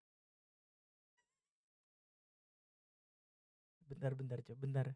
[SPEAKER 1] Bentar cok, bentar.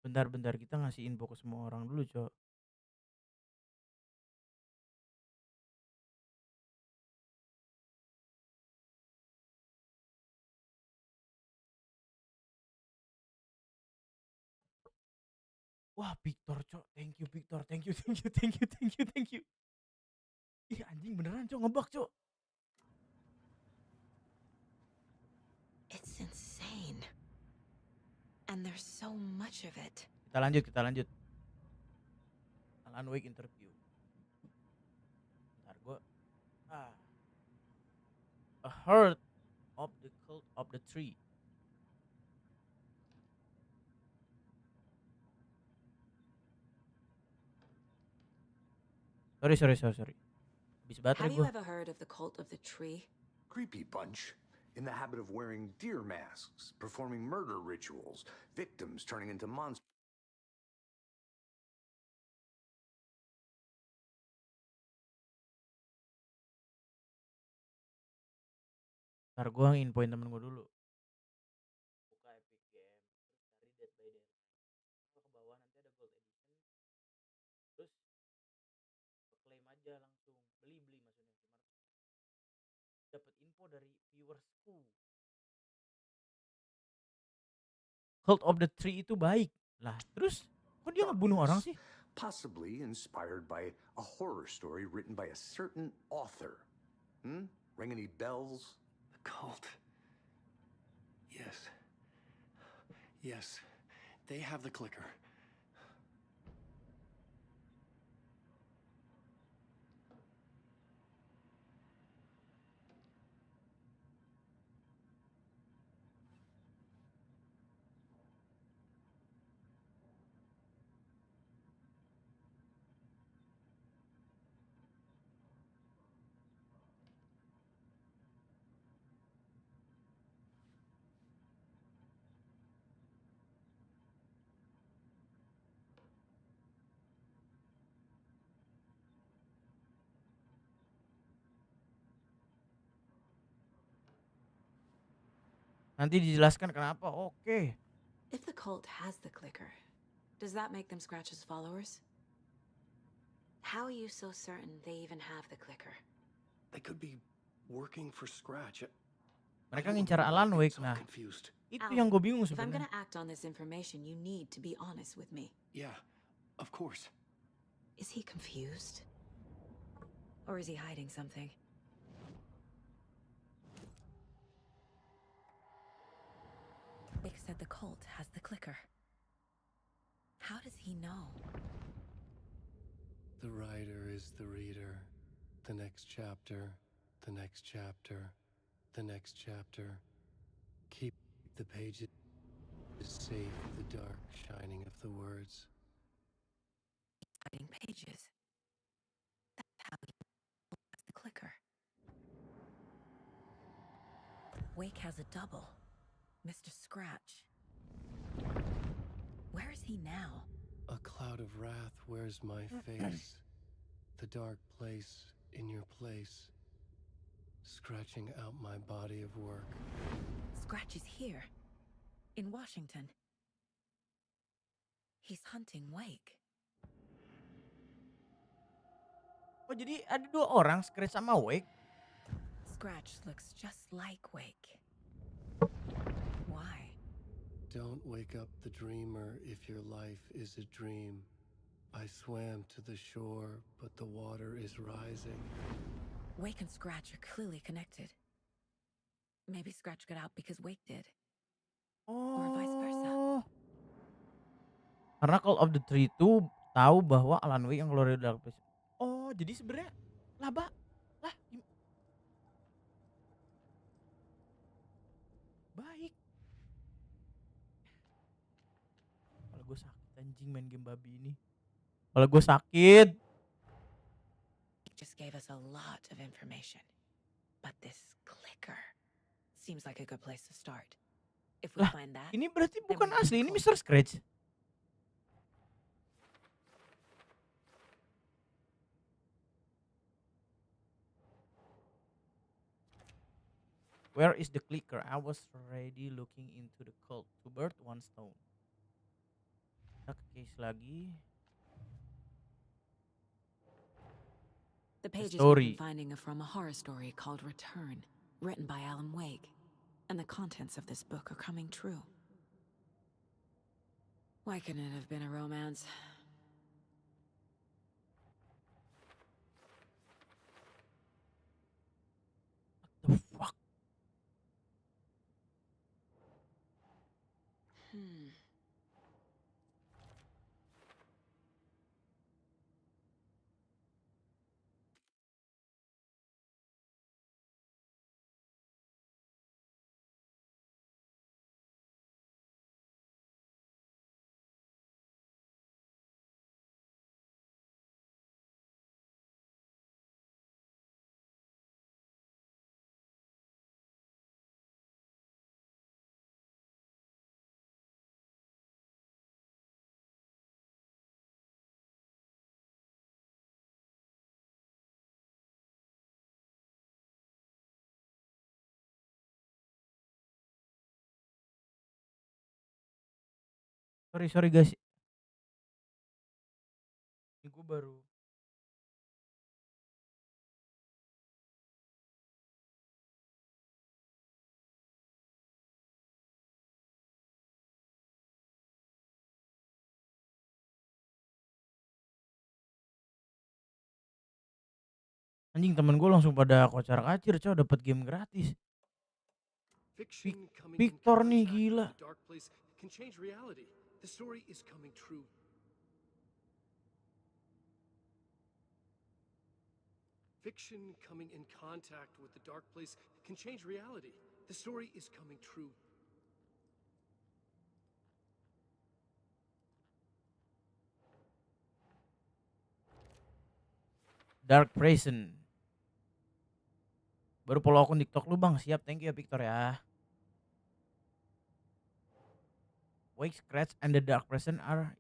[SPEAKER 1] Bentar, kita ngasih info ke semua orang dulu cok. Wah Victor cok, thank you Victor, thank you. Ih anjing beneran cok, ngebug cok.
[SPEAKER 3] It's insane. And there's so much of it.
[SPEAKER 1] Kita lanjut. Alan Wake interview. Bentar gue. A Heart of the Cult of the Tree. Sorry. Habis baterai
[SPEAKER 3] Have you
[SPEAKER 1] gue.
[SPEAKER 3] ever heard of the cult of the tree?
[SPEAKER 4] Creepy bunch. In the habit of wearing deer masks, performing murder rituals, victims turning into monsters.
[SPEAKER 1] Ntar gue infoin temen gue dulu. Buka Epic Game, terus cari Dead by Daylight. Cult of the Tree itu baik. Lah, terus kok dia ngebunuh orang sih?
[SPEAKER 4] Possibly inspired by a horror story written by a certain author. Ring any bells?
[SPEAKER 2] The cult. Yes. Yes. They have the clicker.
[SPEAKER 1] Nanti dijelaskan kenapa. Oke.
[SPEAKER 3] If the cult has the clicker, does that make them Scratch's followers? How are you so certain they even have the clicker?
[SPEAKER 2] They could be working for Scratch.
[SPEAKER 1] Mereka ngincar Alan Wake. Nah, itu yang gue bingung
[SPEAKER 3] If I'm
[SPEAKER 1] sebenarnya.
[SPEAKER 3] gonna act on this information, you need to be honest with me.
[SPEAKER 2] Yeah, of course.
[SPEAKER 3] Is he confused? Or is he hiding something? Wake said the cult has the clicker. How does he know?
[SPEAKER 2] The writer is the reader. The next chapter, the next chapter, the next chapter. Keep the pages safe, the dark shining of the words.
[SPEAKER 3] Hiding pages. That's how he has the clicker. Wake has a double. Mr. Scratch. Where is he now?
[SPEAKER 2] A cloud of wrath wears my face. The dark place in your place. Scratching out my body of work.
[SPEAKER 3] Scratch is here. In Washington. He's hunting Wake.
[SPEAKER 1] Oh, jadi ada 2 orang, Scratch sama Wake.
[SPEAKER 3] Scratch looks just like Wake. Why?
[SPEAKER 2] Don't wake up the dreamer if your life is a dream. I swam to the shore, but the water is rising.
[SPEAKER 3] Wake and Scratch are clearly connected. Maybe Scratch got out because Wake did. Or vice versa.
[SPEAKER 1] Karena Call of the Tree itu tahu bahwa Alan Wake yang keluar dari Dark Place. Oh, jadi sebenarnya laba lah baik. Kalau gue sakit anjing main game babi ini. Kalau gue sakit.
[SPEAKER 3] Just gave us a lot of information. But this clicker seems like a good place to start. If we
[SPEAKER 1] Lah,
[SPEAKER 3] find that,
[SPEAKER 1] ini berarti bukan asli, ini Mr. Scratch. Where is the clicker? I was already looking into the cult. 2 birds, 1 stone. Kita ke case lagi.
[SPEAKER 3] the pages we've
[SPEAKER 1] story.
[SPEAKER 3] been finding are from a horror story called Return, written by Alan Wake. And the contents of this book are coming true. Why couldn't it have been a romance?
[SPEAKER 1] What the fuck? Sorry guys. Ini gue baru Anjing temen gue langsung pada kocar-kacir coy, dapat game gratis.
[SPEAKER 2] Fiction coming in
[SPEAKER 1] Victor nih
[SPEAKER 2] contact
[SPEAKER 1] gila.
[SPEAKER 2] with the dark place can change reality. The story is coming true. Fiction coming in contact with the dark place can change reality. The story is coming true.
[SPEAKER 1] Dark Prison. Baru follow akun TikTok lu bang, siap, thank you ya Victor ya. Wake, Scratch, and the Dark Prison are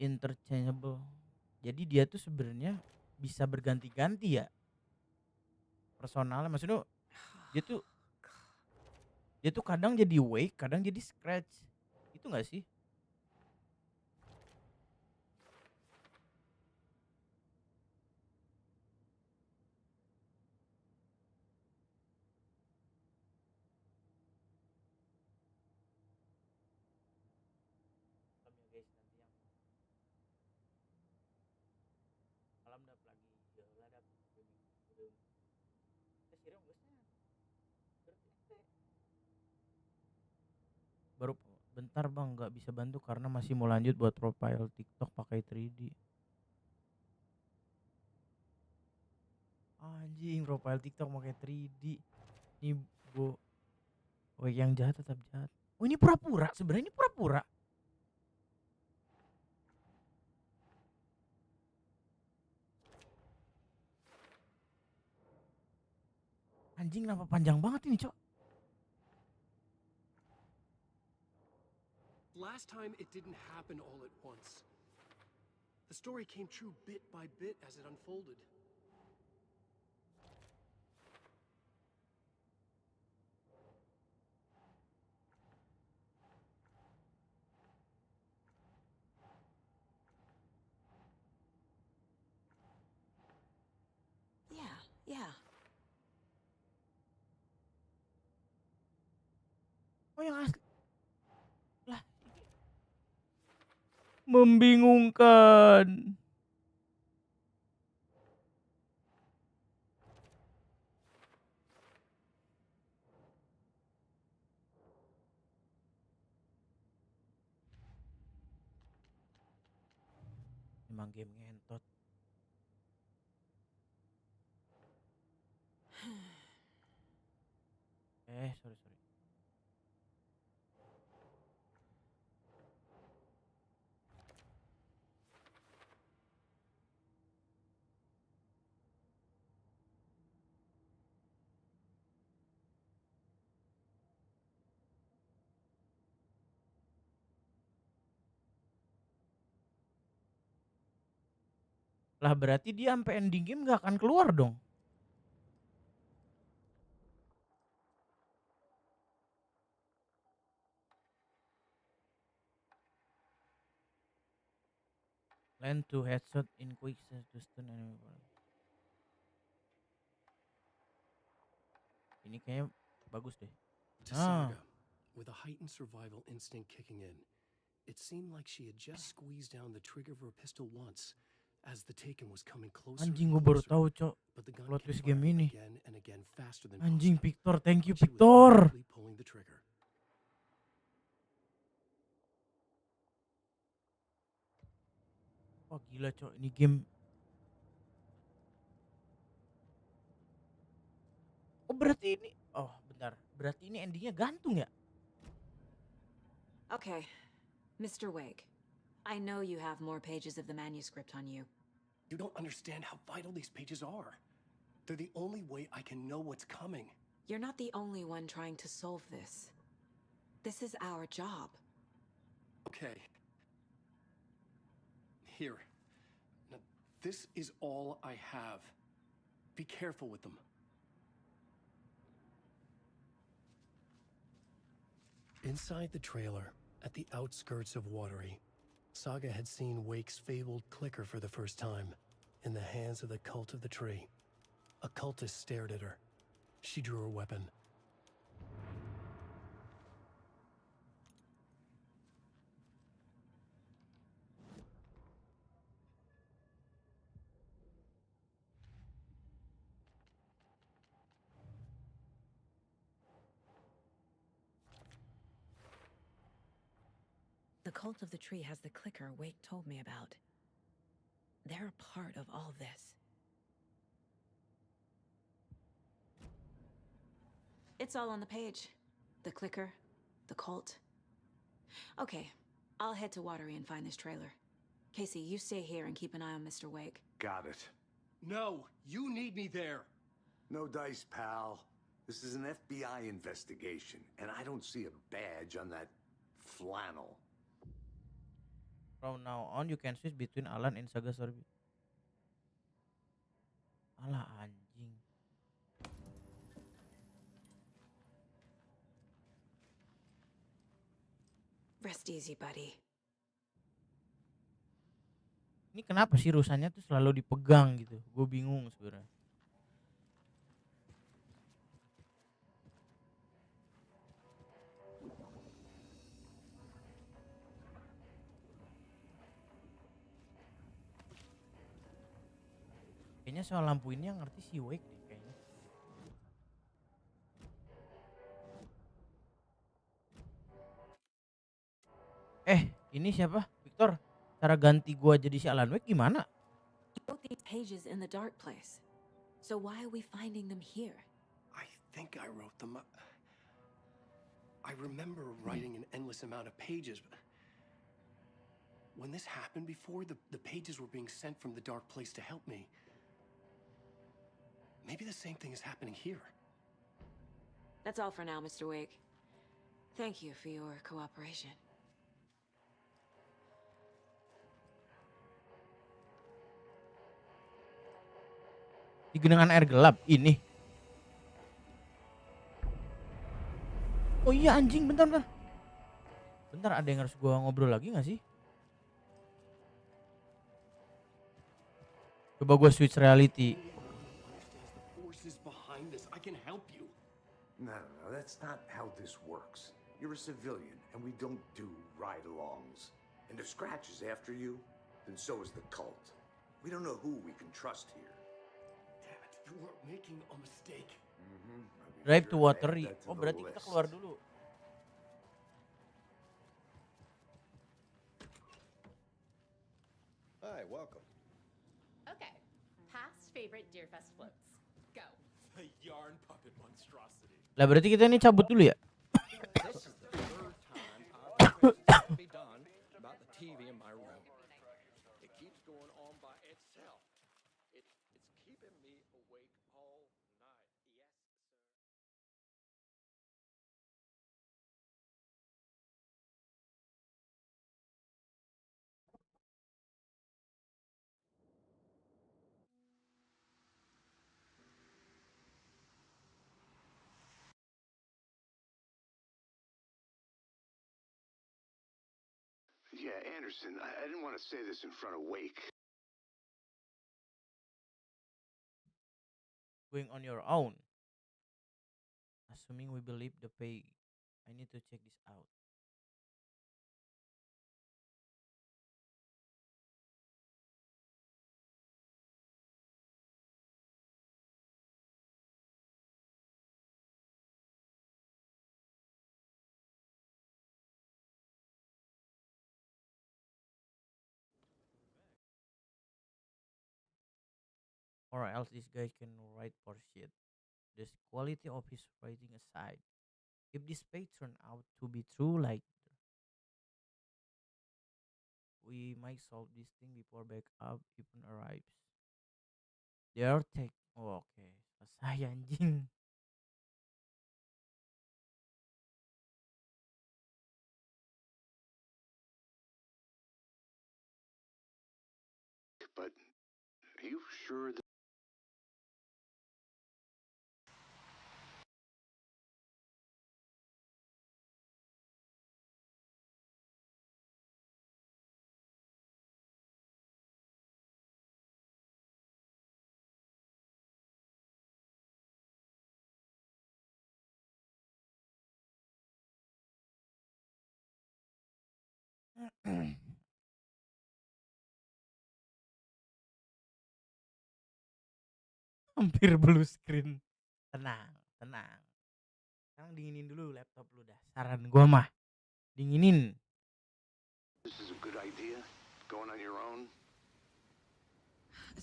[SPEAKER 1] interchangeable. Jadi dia tuh sebenarnya bisa berganti-ganti ya personalnya. Maksudnya dia tuh kadang jadi Wake, kadang jadi Scratch. Itu nggak sih? Baru bentar bang, nggak bisa bantu karena masih mau lanjut buat profile TikTok pakai 3D. Anjing, profile TikTok pakai 3D. Ini Wake yang jahat tetap jahat. Oh ini pura-pura, sebenarnya ini pura-pura. Anjing kenapa panjang banget ini cok.
[SPEAKER 2] Last time it didn't happen all at once. The story came true bit by bit as it unfolded.
[SPEAKER 3] Yeah.
[SPEAKER 1] Oh yang asli. Lah ini membingungkan. Emang game ngentot. Sorry. Lah berarti dia sampai ending game gak akan keluar dong. Land to headshot in quick to stun enemy. Ini kayaknya bagus deh.
[SPEAKER 2] To Saga, with a heightened survival instinct kicking in, it seemed like she had just squeezed down the trigger of her pistol once as the Taken was coming closer.
[SPEAKER 1] Anjing gue baru tahu cok.
[SPEAKER 2] But the gun
[SPEAKER 1] Plot
[SPEAKER 2] kept
[SPEAKER 1] twist game
[SPEAKER 2] firing
[SPEAKER 1] ini.
[SPEAKER 2] again and again faster than
[SPEAKER 1] Anjing
[SPEAKER 2] possible.
[SPEAKER 1] Victor, thank you
[SPEAKER 2] She was
[SPEAKER 1] Victor.
[SPEAKER 2] rapidly pulling the trigger.
[SPEAKER 1] Wah gila cok, ini game. Oh berarti ini, oh bentar, berarti ini endingnya gantung ya?
[SPEAKER 3] Okay, Mr. Wake, I know you have more pages of the manuscript on you.
[SPEAKER 2] You don't understand how vital these pages are. They're the only way I can know what's coming.
[SPEAKER 3] You're not the only one trying to solve this. This is our job.
[SPEAKER 2] Okay. Here. Now, this is all I have. Be careful with them. Inside the trailer, at the outskirts of Watery, Saga had seen Wake's fabled clicker for the first time, in the hands of the Cult of the Tree. A cultist stared at her. She drew her weapon.
[SPEAKER 3] The cult of the tree has the clicker Wake told me about. They're a part of all this. It's all on the page. The clicker, the cult. Okay, I'll head to Watery and find this trailer. Casey, you stay here and keep an eye on Mr. Wake.
[SPEAKER 4] Got it.
[SPEAKER 2] No, you need me there.
[SPEAKER 4] No dice, pal. This is an FBI investigation, and I don't see a badge on that flannel.
[SPEAKER 1] From now on, you can switch between Alan and Saga Story. Alah anjing.
[SPEAKER 3] Rest easy, buddy.
[SPEAKER 1] Ini kenapa sih rusanya tuh selalu dipegang gitu? Gue bingung sebenarnya. Kayaknya soal lampu ini yang ngerti si Wake deh kayaknya. Ini siapa? Victor. Cara ganti gua jadi si Alan Wake gimana?
[SPEAKER 3] You wrote these pages in the dark place. So why are we finding them here?
[SPEAKER 2] I think I wrote them. I remember writing an endless amount of pages, but when this happened before, the pages were being sent from the dark place to help me. Maybe the same thing is happening here.
[SPEAKER 3] That's all for now, Mr. Wake. Thank you for your cooperation.
[SPEAKER 1] Di genangan air gelap ini. Oh iya anjing, bentar. Bentar, ada yang harus gua ngobrol lagi gak sih? Coba gua switch reality.
[SPEAKER 4] No, that's not how this works. You're a civilian, and we don't do ride-alongs. And if Scratch is after you, then so is the cult. We don't know who we can trust here.
[SPEAKER 2] Damn it, you are making a mistake.
[SPEAKER 1] Drive to Watery. Oh berarti kita keluar dulu.
[SPEAKER 7] Hi, welcome.
[SPEAKER 8] Okay, past favorite Deerfest floats. Go.
[SPEAKER 9] The yarn puppet monstrosity.
[SPEAKER 1] Lah berarti kita ini cabut dulu ya?
[SPEAKER 7] This is the third time I've heard something be done about the TV in my room. It keeps going on by itself. It's keeping me awake all night. Yes, sir.
[SPEAKER 4] Yeah, Anderson, I didn't want to say this in front of Wake.
[SPEAKER 1] Going on your own. Assuming we believe the pay. I need to check this out. Or else this guy can write for shit. The quality of his writing aside. If this page turn out to be true, like we might solve this thing before backup even arrives. Their take. Oh, oke, selesai anjing.
[SPEAKER 4] But are you sure that...
[SPEAKER 1] Hampir blue screen. Tenang. Sekarang dinginin dulu laptop lu dah. Saran gua mah, dinginin.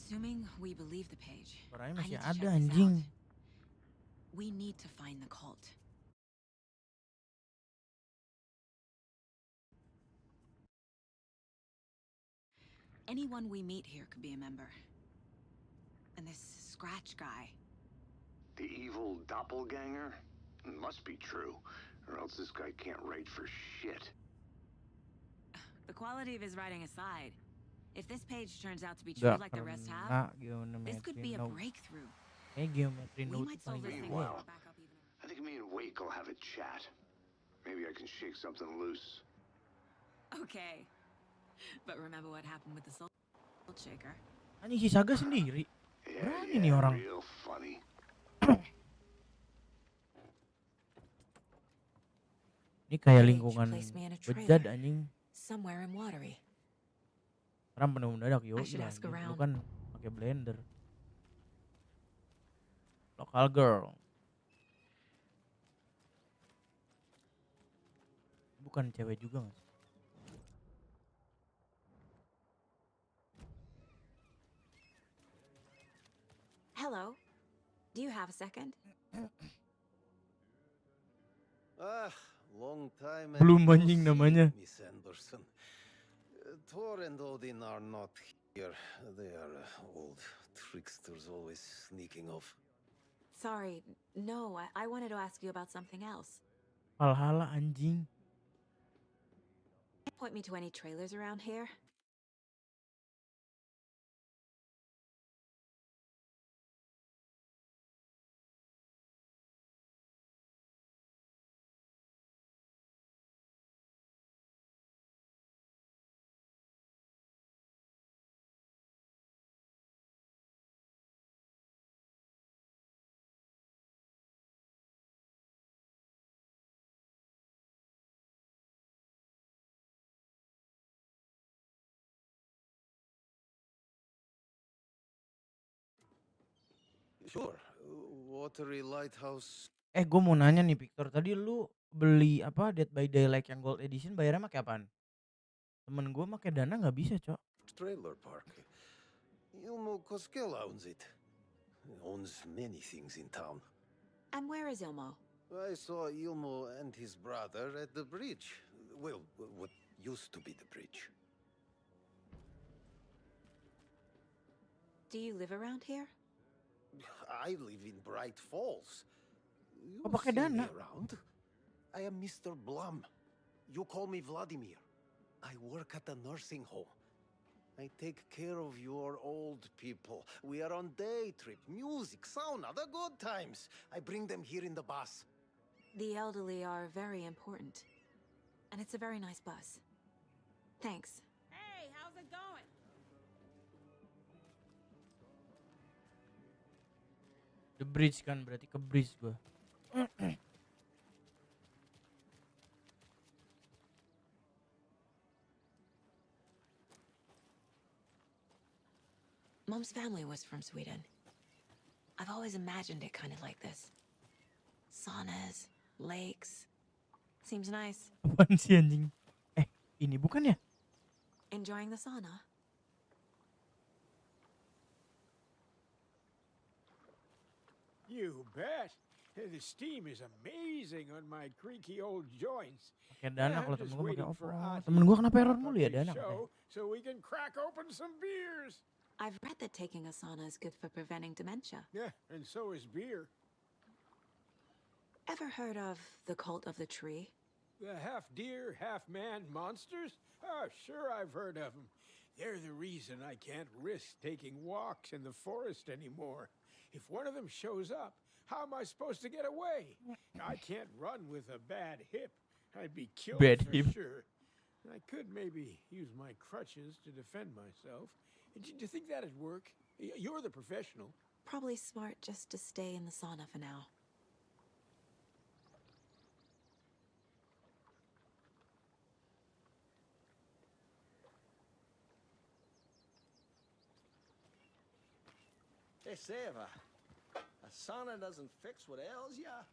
[SPEAKER 3] Assuming we believe the page,
[SPEAKER 1] Orangnya
[SPEAKER 3] I
[SPEAKER 1] masih
[SPEAKER 3] need to
[SPEAKER 1] ada
[SPEAKER 3] check this
[SPEAKER 1] anjing.
[SPEAKER 3] out. We need to find the cult. Anyone we meet here could be a member. And this Scratch guy.
[SPEAKER 4] The evil doppelganger? Must be true, or else this guy can't write for shit.
[SPEAKER 3] The quality of his writing aside, if this page turns out to be true like the rest have, this could be a breakthrough.
[SPEAKER 1] Geometry
[SPEAKER 3] We
[SPEAKER 1] note
[SPEAKER 3] might solve this thing
[SPEAKER 4] Meanwhile,
[SPEAKER 3] back up even.
[SPEAKER 4] I think me and Wake will have a chat. Maybe I can shake something loose.
[SPEAKER 3] Okay. But remember what happened with the soul shaker?
[SPEAKER 1] Anjing si Saga sendiri.
[SPEAKER 4] Yeah,
[SPEAKER 1] Berani nih orang.
[SPEAKER 4] real funny.
[SPEAKER 1] Ini kayak
[SPEAKER 3] Page
[SPEAKER 1] lingkungan
[SPEAKER 3] placed me in a
[SPEAKER 1] bejat
[SPEAKER 3] trailer.
[SPEAKER 1] anjing.
[SPEAKER 3] Somewhere in Watery.
[SPEAKER 1] Sekarang penuh mendadak yo.
[SPEAKER 3] I should ask
[SPEAKER 1] Lu
[SPEAKER 3] around.
[SPEAKER 1] kan pakai blender. Local girl. Bukan cewek juga nggak sih?
[SPEAKER 3] Hello. Do you have a second?
[SPEAKER 10] Long time.
[SPEAKER 1] Belum anjing namanya.
[SPEAKER 10] Miss Anderson. Thor and Odin are not here. They are old tricksters always sneaking off.
[SPEAKER 3] Sorry. No, I wanted to ask you about something else.
[SPEAKER 1] Valhalla anjing.
[SPEAKER 3] Point me to any trailers around here?
[SPEAKER 10] Sure. Watery Lighthouse.
[SPEAKER 1] Gue mau nanya nih Victor, tadi lu beli apa Dead by Daylight yang Gold Edition bayarnya pakai apaan? Temen gue pakai Dana nggak bisa cok.
[SPEAKER 10] Trailer park. Ilmo Koskela owns it. He owns many things in town.
[SPEAKER 3] And where is Ilmo?
[SPEAKER 10] I saw Ilmo and his brother at the bridge. Well, what used to be the bridge.
[SPEAKER 3] Do you live around here?
[SPEAKER 10] I live in Bright Falls. You
[SPEAKER 1] pakai
[SPEAKER 10] see me
[SPEAKER 1] Dana?
[SPEAKER 10] around? I am Mr. Blum. You call me Vladimir. I work at a nursing home. I take care of your old people. We are on day trip, music, sauna, the good times. I bring them here in the bus.
[SPEAKER 3] The elderly are very important. And it's a very nice bus. Thanks.
[SPEAKER 8] Hey, how's it going?
[SPEAKER 1] The bridge kan berarti ke bridge gue.
[SPEAKER 3] Mom's family was from Sweden. I've always imagined it kind of like this. Saunas, lakes. Seems nice.
[SPEAKER 1] Apaan sih anjing? Ini bukan ya?
[SPEAKER 3] Enjoying the sauna?
[SPEAKER 9] You bet. The steam is amazing on my creaky old joints.
[SPEAKER 1] Pakai Dana kalau
[SPEAKER 9] I'm
[SPEAKER 1] temen
[SPEAKER 9] just
[SPEAKER 1] gue pakai
[SPEAKER 9] waiting for
[SPEAKER 1] Oppo.
[SPEAKER 9] Ati
[SPEAKER 1] Temen gue kenapa
[SPEAKER 9] to
[SPEAKER 1] error
[SPEAKER 9] wrap
[SPEAKER 1] mulu
[SPEAKER 9] up
[SPEAKER 1] ya
[SPEAKER 9] his
[SPEAKER 1] Dana?
[SPEAKER 9] show so we can crack open some beers.
[SPEAKER 3] I've read that taking a sauna is good for preventing dementia.
[SPEAKER 9] Yeah, and so is beer.
[SPEAKER 3] Ever heard of the cult of the tree?
[SPEAKER 9] The half deer, half man monsters? Oh, sure, I've heard of them. They're the reason I can't risk taking walks in the forest anymore. If one of them shows up, how am I supposed to get away? I can't run with a bad hip. I'd be killed
[SPEAKER 1] Bad
[SPEAKER 9] for
[SPEAKER 1] hip.
[SPEAKER 9] sure. I could maybe use my crutches to defend myself. Do you think that'd work? You're the professional.
[SPEAKER 3] Probably smart just to stay in the sauna for now.
[SPEAKER 7] They say if a sauna doesn't fix what ails ya,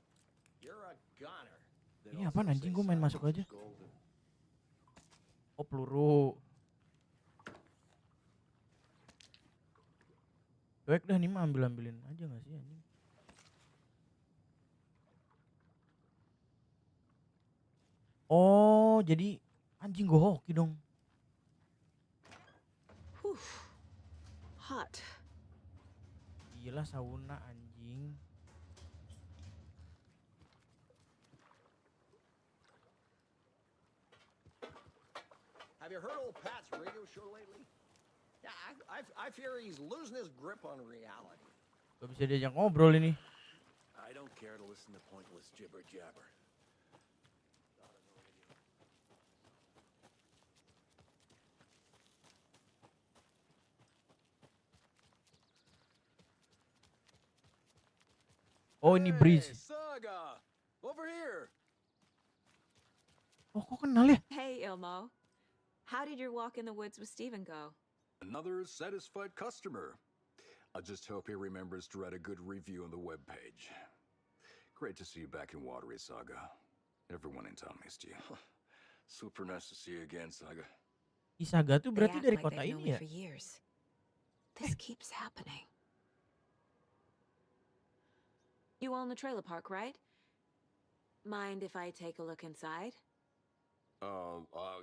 [SPEAKER 7] you're a goner. They
[SPEAKER 1] Ini
[SPEAKER 7] also
[SPEAKER 1] apaan anjing?
[SPEAKER 7] say
[SPEAKER 1] Gue main
[SPEAKER 7] silence
[SPEAKER 1] masuk aja.
[SPEAKER 7] is golden.
[SPEAKER 1] Oh peluru. Cuek dah nih mah ambilin aja gak sih anjing. Oh jadi anjing gue hoki dong.
[SPEAKER 11] Hot.
[SPEAKER 1] Gila sauna anjing.
[SPEAKER 7] Have you heard old Pat's radio show lately? Yeah, I fear he's losing his grip on reality.
[SPEAKER 1] Gak bisa diajak ngobrol ini.
[SPEAKER 4] I don't care to listen to pointless jibber jabber.
[SPEAKER 1] Oh ini bridge.
[SPEAKER 7] Saga, over here.
[SPEAKER 1] Oh kok kenal ya?
[SPEAKER 3] Hey, Ilmo. How did your walk in the woods with Steven go?
[SPEAKER 12] Another satisfied customer. I just hope he remembers to write a good review on the webpage. Great to see you back in Watery, Saga. Everyone in town missed you.
[SPEAKER 4] Super nice to see you again, Saga.
[SPEAKER 1] Saga tuh berarti
[SPEAKER 3] They
[SPEAKER 1] dari
[SPEAKER 3] act like
[SPEAKER 1] kota
[SPEAKER 3] they've known
[SPEAKER 1] ini
[SPEAKER 3] me
[SPEAKER 1] ya?
[SPEAKER 3] for years. This keeps happening. You own the trailer park, right? Mind if I take a look inside?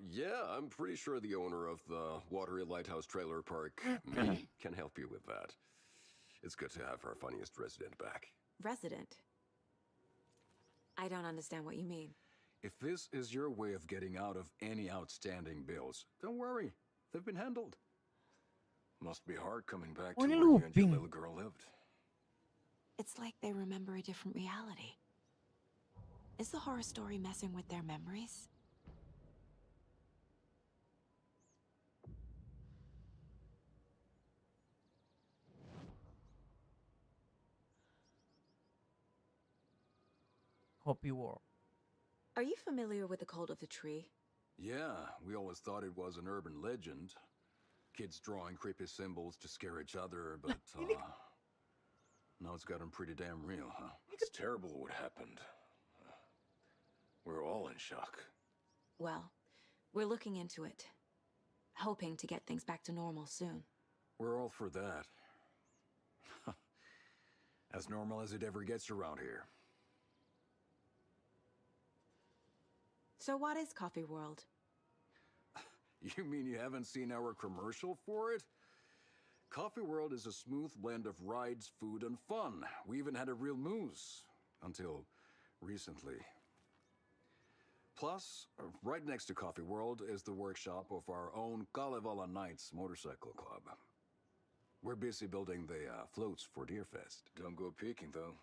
[SPEAKER 12] Yeah, I'm pretty sure the owner of the Watery Lighthouse Trailer Park, me, can help you with that. It's good to have our funniest resident back.
[SPEAKER 3] Resident? I don't understand what you mean.
[SPEAKER 12] If this is your way of getting out of any outstanding bills, don't worry. They've been handled.
[SPEAKER 4] Must be hard coming back to
[SPEAKER 1] Oh, ini
[SPEAKER 4] where you and your
[SPEAKER 1] looping.
[SPEAKER 4] little girl lived.
[SPEAKER 3] It's like they remember a different reality. Is the horror story messing with their memories?
[SPEAKER 1] Copy World.
[SPEAKER 3] Are you familiar with the cult of the tree?
[SPEAKER 12] Yeah, we always thought it was an urban legend. Kids drawing creepy symbols to scare each other, but now it's gotten pretty damn real, huh?
[SPEAKER 4] It's terrible what happened. We're all in shock.
[SPEAKER 3] Well, we're looking into it, hoping to get things back to normal soon.
[SPEAKER 12] We're all for that. As normal as it ever gets around here.
[SPEAKER 3] So what is Coffee World?
[SPEAKER 12] You mean you haven't seen our commercial for it? Coffee World is a smooth blend of rides, food, and fun. We even had a real moose. Until recently. Plus, right next to Coffee World is the workshop of our own Kalevala Knights Motorcycle Club. We're busy building the floats for Deerfest.
[SPEAKER 4] Don't go peeking, though.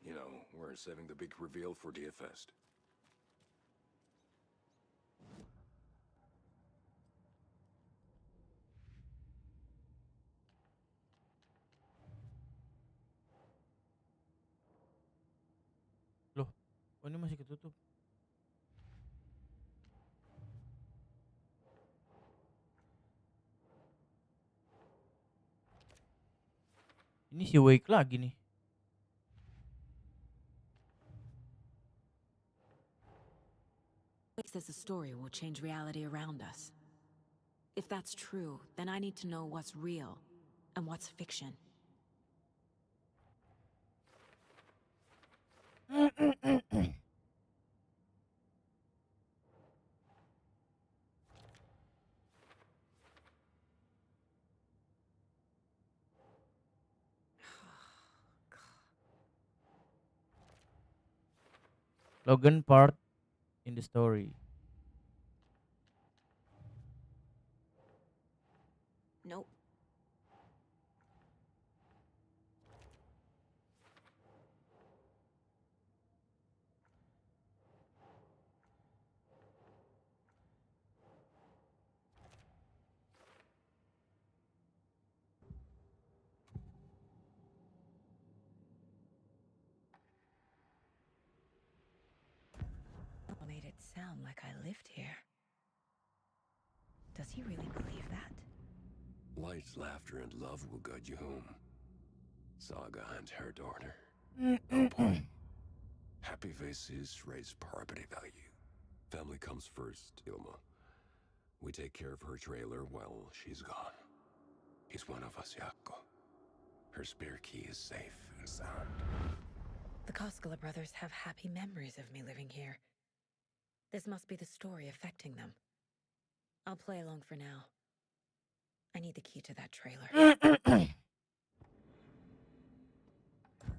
[SPEAKER 4] You know, we're saving the big reveal for Deerfest.
[SPEAKER 1] Loh, oh ini masih ketutup. Ini si Wake lagi nih.
[SPEAKER 3] Wake says the story will change reality around us. If that's true, then I need to know what's real and what's fiction.
[SPEAKER 1] Logan part in the story.
[SPEAKER 3] Nope. Made it sound like I lived here. Does he really believe that?
[SPEAKER 4] Light, laughter, and love will guide you home. Saga and her daughter. El-Papi. Happy faces raise property value. Family comes first, Ilma. We take care of her trailer while she's gone. He's one of us, Yako. Her spare key is safe and sound.
[SPEAKER 3] The Koskela brothers have happy memories of me living here. This must be the story affecting them. I'll play along for now. I need the key to that trailer.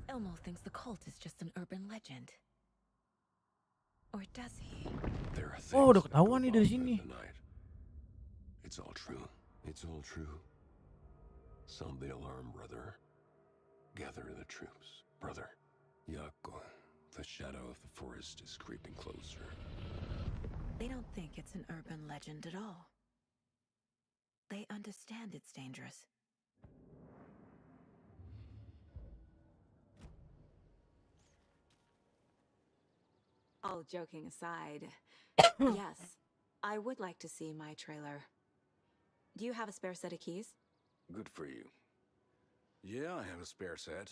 [SPEAKER 3] Elmo thinks the cult is just an urban legend. Or does he?
[SPEAKER 4] There are things
[SPEAKER 1] Oh, udah
[SPEAKER 4] that
[SPEAKER 1] ketahuan nih
[SPEAKER 4] go
[SPEAKER 1] dari
[SPEAKER 4] on
[SPEAKER 1] sini.
[SPEAKER 4] at the night. It's all true. It's all true. Sound the alarm, brother. Gather the troops, brother. Yako, the shadow of the forest is creeping closer.
[SPEAKER 3] They don't think it's an urban legend at all. They understand it's dangerous. All joking aside, yes, I would like to see my trailer. Do you have a spare set of keys?
[SPEAKER 12] Good for you. Yeah, I have a spare set.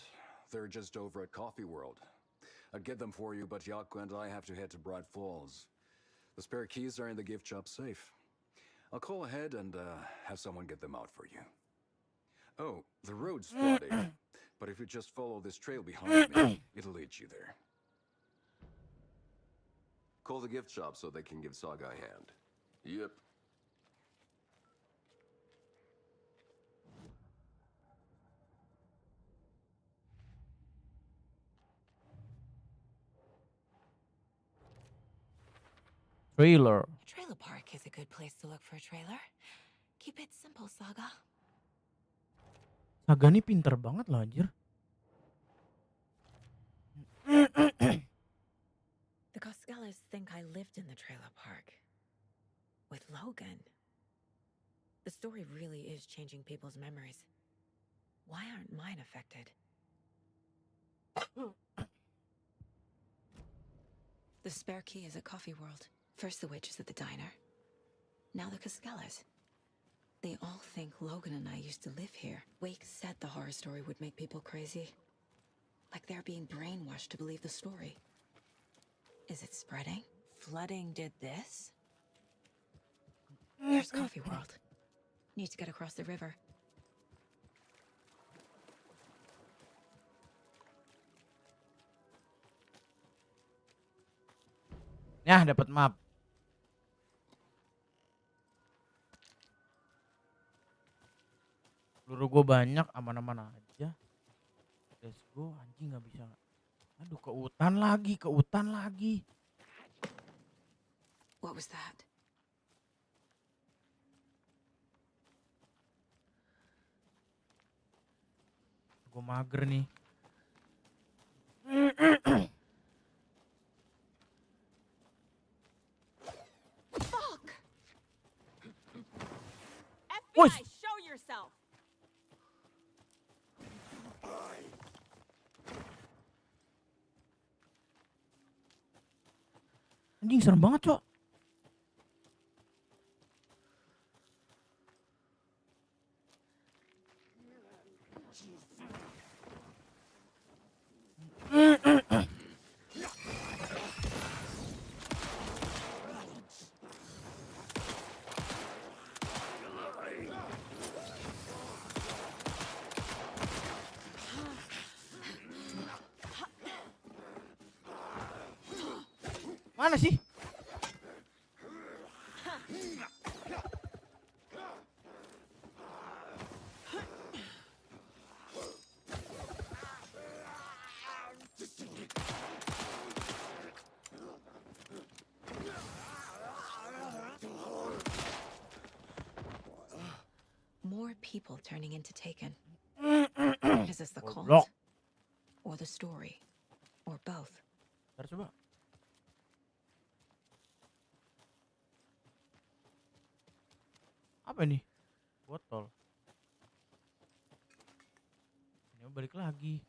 [SPEAKER 12] They're just over at Coffee World. I'd get them for you, but Yako and I have to head to Bright Falls. The spare keys are in the gift shop safe. I'll call ahead and have someone get them out for you. Oh, the road's flooded, but if you just follow this trail behind me, it'll lead you there. Call the gift shop so they can give Saga a hand. Yep.
[SPEAKER 1] Trailer.
[SPEAKER 3] Trailer park is a good place to look for a trailer. Keep it simple, Saga.
[SPEAKER 1] Saga nih pinter banget loh anjir.
[SPEAKER 3] The Koskelas think I lived in the trailer park. With Logan. The story really is changing people's memories. Why aren't mine affected? The spare key is at Coffee World. First the witches at the diner. Now the Koskelas. They all think Logan and I used to live here. Wake said the horror story would make people crazy. Like they're being brainwashed to believe the story. Is it spreading? Flooding did this? Here's Coffee World. Need to get across the river.
[SPEAKER 1] Nah, dapat map. Peluru gue banyak, aman-aman aja. Let's go, anjing nggak bisa. Aduh, ke hutan lagi, ke hutan lagi.
[SPEAKER 3] What was that?
[SPEAKER 1] Gue mager nih.
[SPEAKER 3] Fuck!
[SPEAKER 1] Woi.
[SPEAKER 3] FBI, show yourself!
[SPEAKER 1] Anjing serem banget, Cok. Mana sih?
[SPEAKER 3] More people turning into Taken. Is this the cult?
[SPEAKER 1] Goblok.
[SPEAKER 3] Or the story? Or both?
[SPEAKER 1] Ntar coba. Apa ini? Botol. Ini balik lagi.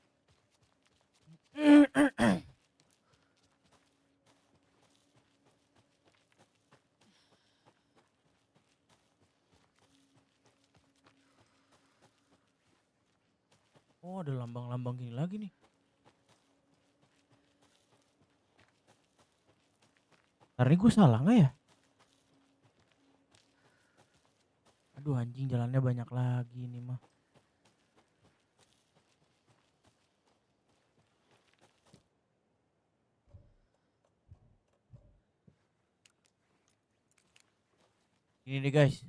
[SPEAKER 1] Oh, ada lambang-lambang gini lagi nih. Ntar ini gue salah nggak ya? Aduh, Aduh anjing, jalannya banyak lagi nih mah. Ini nih guys,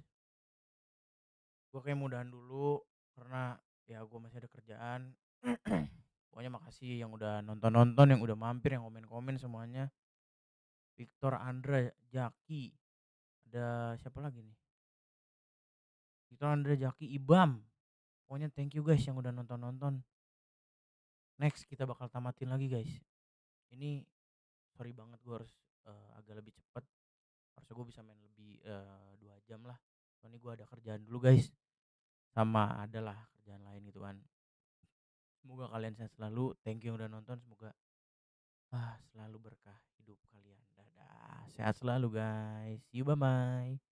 [SPEAKER 1] gue kayak mudahan dulu karena ya gue masih ada kerjaan. Pokoknya makasih yang udah nonton, yang udah mampir, yang komen-komen semuanya. Victor, Andra, Jaki, ada siapa lagi nih? Victor, Andra, Jaki, Ibam. Pokoknya thank you guys yang udah nonton. Next kita bakal tamatin lagi guys. Ini sorry banget gue harus agak lebih cepet. Harusnya gue bisa main lebih 2 jam lah. Soalnya gue ada kerjaan dulu guys. Sama adalah kerjaan lain gitu kan. Semoga kalian sehat selalu. Thank you yang udah nonton. Semoga selalu berkah hidup kalian. Dadah. Sehat selalu guys. See you, bye-bye.